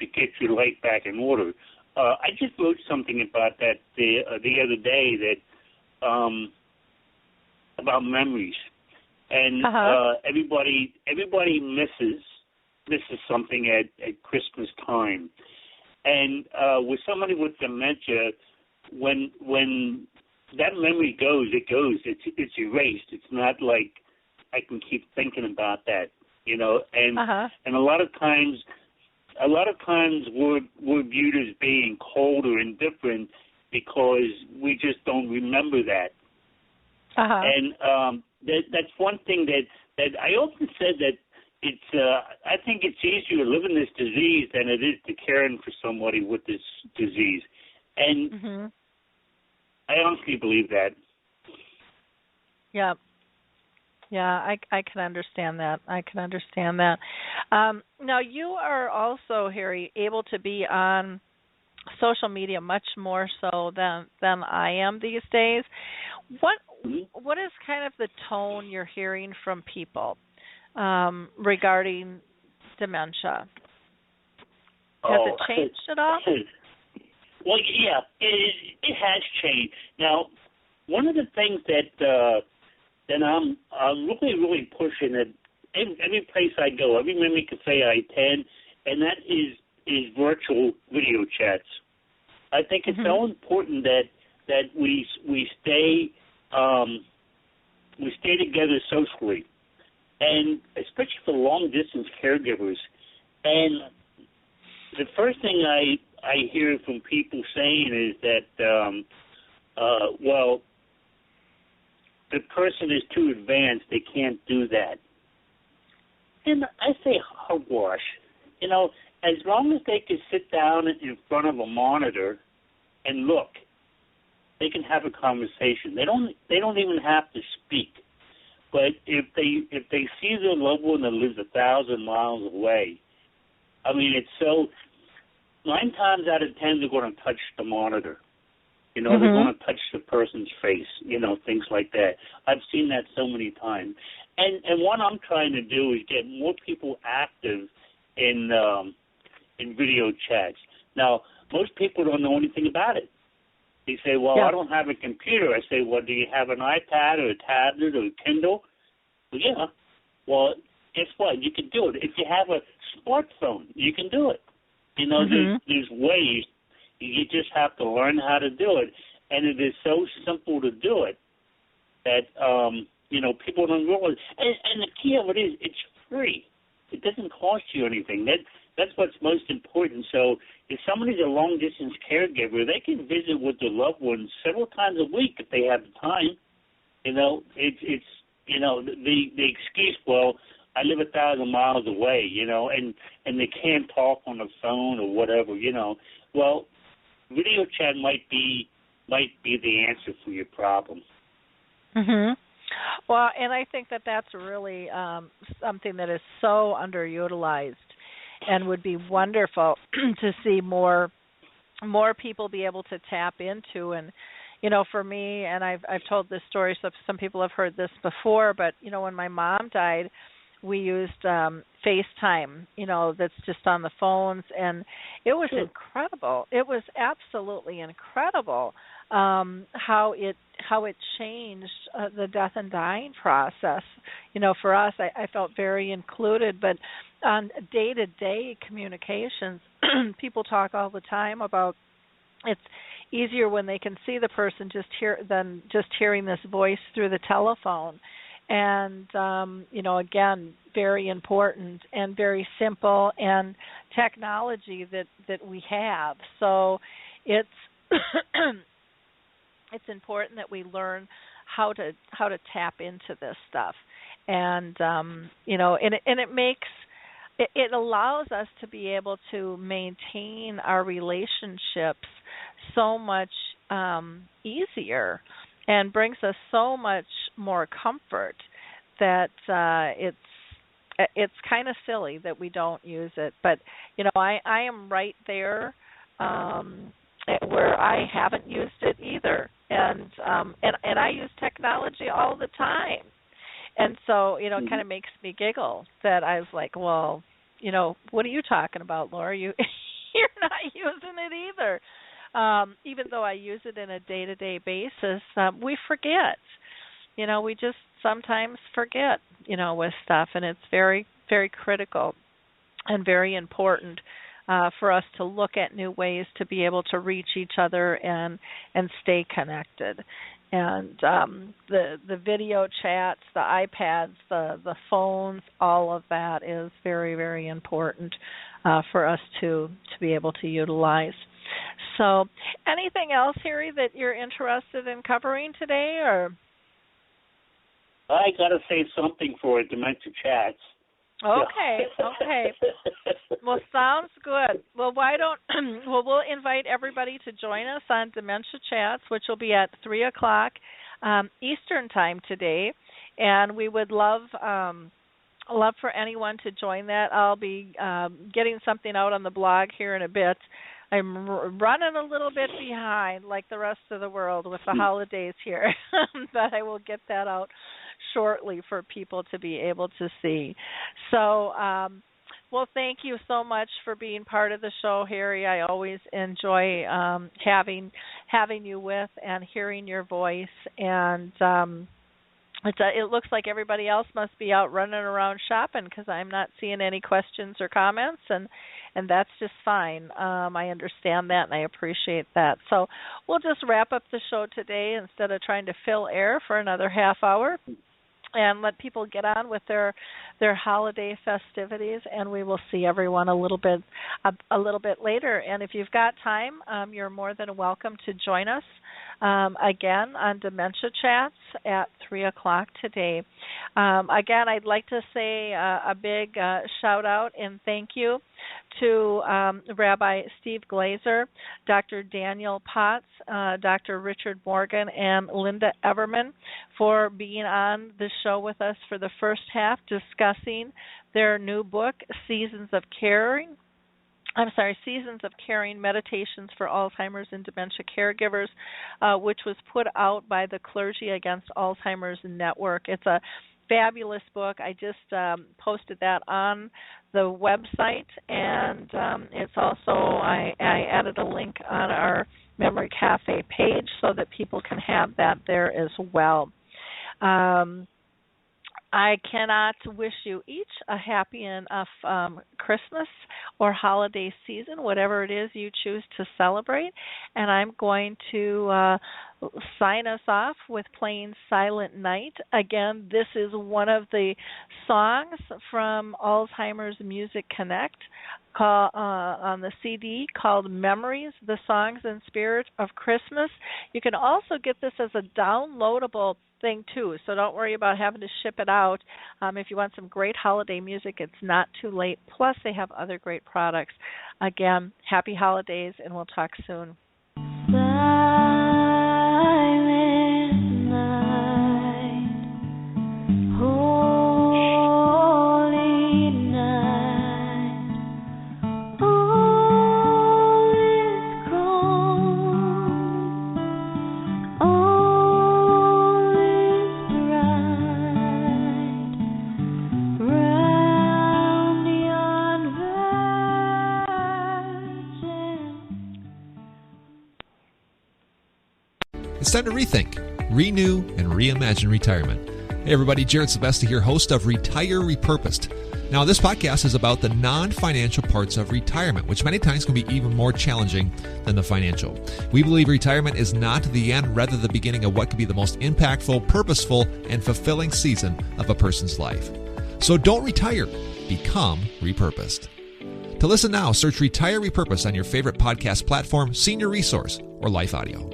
get your life back in order. I just wrote something about that the other day that about memories, and everybody misses something at Christmas time, and with somebody with dementia, when that memory goes, it goes. It's erased. It's not like I can keep thinking about that, you know. And and a lot of times we're viewed as being cold or indifferent because we just don't remember that. And that's one thing that I often said that it's. I think it's easier to live in this disease than it is to caring for somebody with this disease, and. I honestly believe that. I can understand that. Now, you are also, Harry, able to be on social media much more so than I am these days. What is kind of the tone you're hearing from people regarding dementia? Has it changed at all? Well, yeah, it has changed. Now, one of the things that I'm really pushing at every place I go, every memory cafe I attend, and that is virtual video chats. I think it's so important that we stay together socially, and especially for long distance caregivers. And the first thing I hear from people saying is that well, the person is too advanced, they can't do that. And I say, hogwash. You know, as long as they can sit down in front of a monitor and look, they can have a conversation. They don't even have to speak. But if they see their loved one that lives 1,000 miles away, I mean, it's so 9 times out of 10 they're going to touch the monitor. You know, they're going to touch the person's face, you know, things like that. I've seen that so many times. And what I'm trying to do is get more people active in video chats. Now, most people don't know anything about it. They say, well, I don't have a computer. I say, well, do you have an iPad or a tablet or a Kindle? Well, yeah. Well, guess what? You can do it. If you have a smartphone, you can do it. You know, there's ways. You just have to learn how to do it. And it is so simple to do it that, you know, people don't realize. And the key of it is it's free. It doesn't cost you anything. That's what's most important. So if somebody's a long-distance caregiver, they can visit with their loved ones several times a week if they have the time. You know, it's you know, the excuse, well, I live 1,000 miles away, you know, and they can't talk on the phone or whatever, you know. Well, video chat might be the answer for your problem. Well, and I think that's really something that is so underutilized, and would be wonderful to see more people be able to tap into. And you know, for me, and I've told this story, so some people have heard this before, but you know, when my mom died, we used FaceTime, you know, that's just on the phones, and it was incredible. It was absolutely incredible how it changed the death and dying process. You know, for us, I felt very included, but on day-to-day communications, people talk all the time about it's easier when they can see the person than just hearing this voice through the telephone. And, you know, again, very important and very simple, and technology that we have. So it's it's important that we learn how to tap into this stuff. And, you know, and it allows us to be able to maintain our relationships so much easier, and brings us so much more comfort that it's kind of silly that we don't use it. But you know, I am right there where I haven't used it either, and I use technology all the time, and so you know, it kind of makes me giggle that I was like, well, you know, what are you talking about, Laura? You're not using it either. Even though I use it in a day-to-day basis, we forget. You know, we just sometimes forget, you know, with stuff, and it's very, very critical and very important for us to look at new ways to be able to reach each other and stay connected. And the video chats, the iPads, the phones, all of that is very, very important for us to be able to utilize. So, anything else, Harry, that you're interested in covering today, or? I got to say something for Dementia Chats. Okay. Well, sounds good. Well, we'll invite everybody to join us on Dementia Chats, which will be at 3:00 Eastern Time today. And we would love for anyone to join that. I'll be getting something out on the blog here in a bit. I'm running a little bit behind, like the rest of the world, with the holidays here, but I will get that out shortly for people to be able to see. So, well, thank you so much for being part of the show, Harry. I always enjoy having you with and hearing your voice. And it looks like everybody else must be out running around shopping because I'm not seeing any questions or comments, and that's just fine. I understand that, and I appreciate that. So we'll just wrap up the show today instead of trying to fill air for another half hour, and let people get on with their holiday festivities, and we will see everyone a little bit later. And if you've got time, you're more than welcome to join us again on Dementia Chats at 3 o'clock today. Again, I'd like to say a big shout out and thank you to Rabbi Steven Glazer, Dr. Daniel Potts, Dr. Richard Morgan, and Lynda Everman for being on the show with us for the first half, discussing their new book, Seasons of Caring, Meditations for Alzheimer's and Dementia Caregivers, which was put out by the Clergy Against Alzheimer's Network. It's a fabulous book. I just posted that on the website, and it's also, I added a link on our Memory Cafe page so that people can have that there as well. I cannot wish you each a happy enough Christmas or holiday season, whatever it is you choose to celebrate. And I'm going to sign us off with playing Silent Night. Again, this is one of the songs from Alzheimer's Music Connect on the CD called Memories, the Songs and Spirit of Christmas. You can also get this as a downloadable thing too, so don't worry about having to ship it out. If you want some great holiday music, it's not too late. Plus, they have other great products. Again, happy holidays, and we'll talk soon. Silent night, holy night, all is calm, all is bright, round yon virgin. It's time to rethink, renew, and reimagine retirement. Hey everybody, Jared Sebesti here, host of Retire Repurposed. Now this podcast is about the non-financial parts of retirement, which many times can be even more challenging than the financial. We believe retirement is not the end, rather the beginning of what could be the most impactful, purposeful, and fulfilling season of a person's life. So don't retire, become repurposed. To listen now, search Retire Repurposed on your favorite podcast platform, Senior Resource, or Life Audio.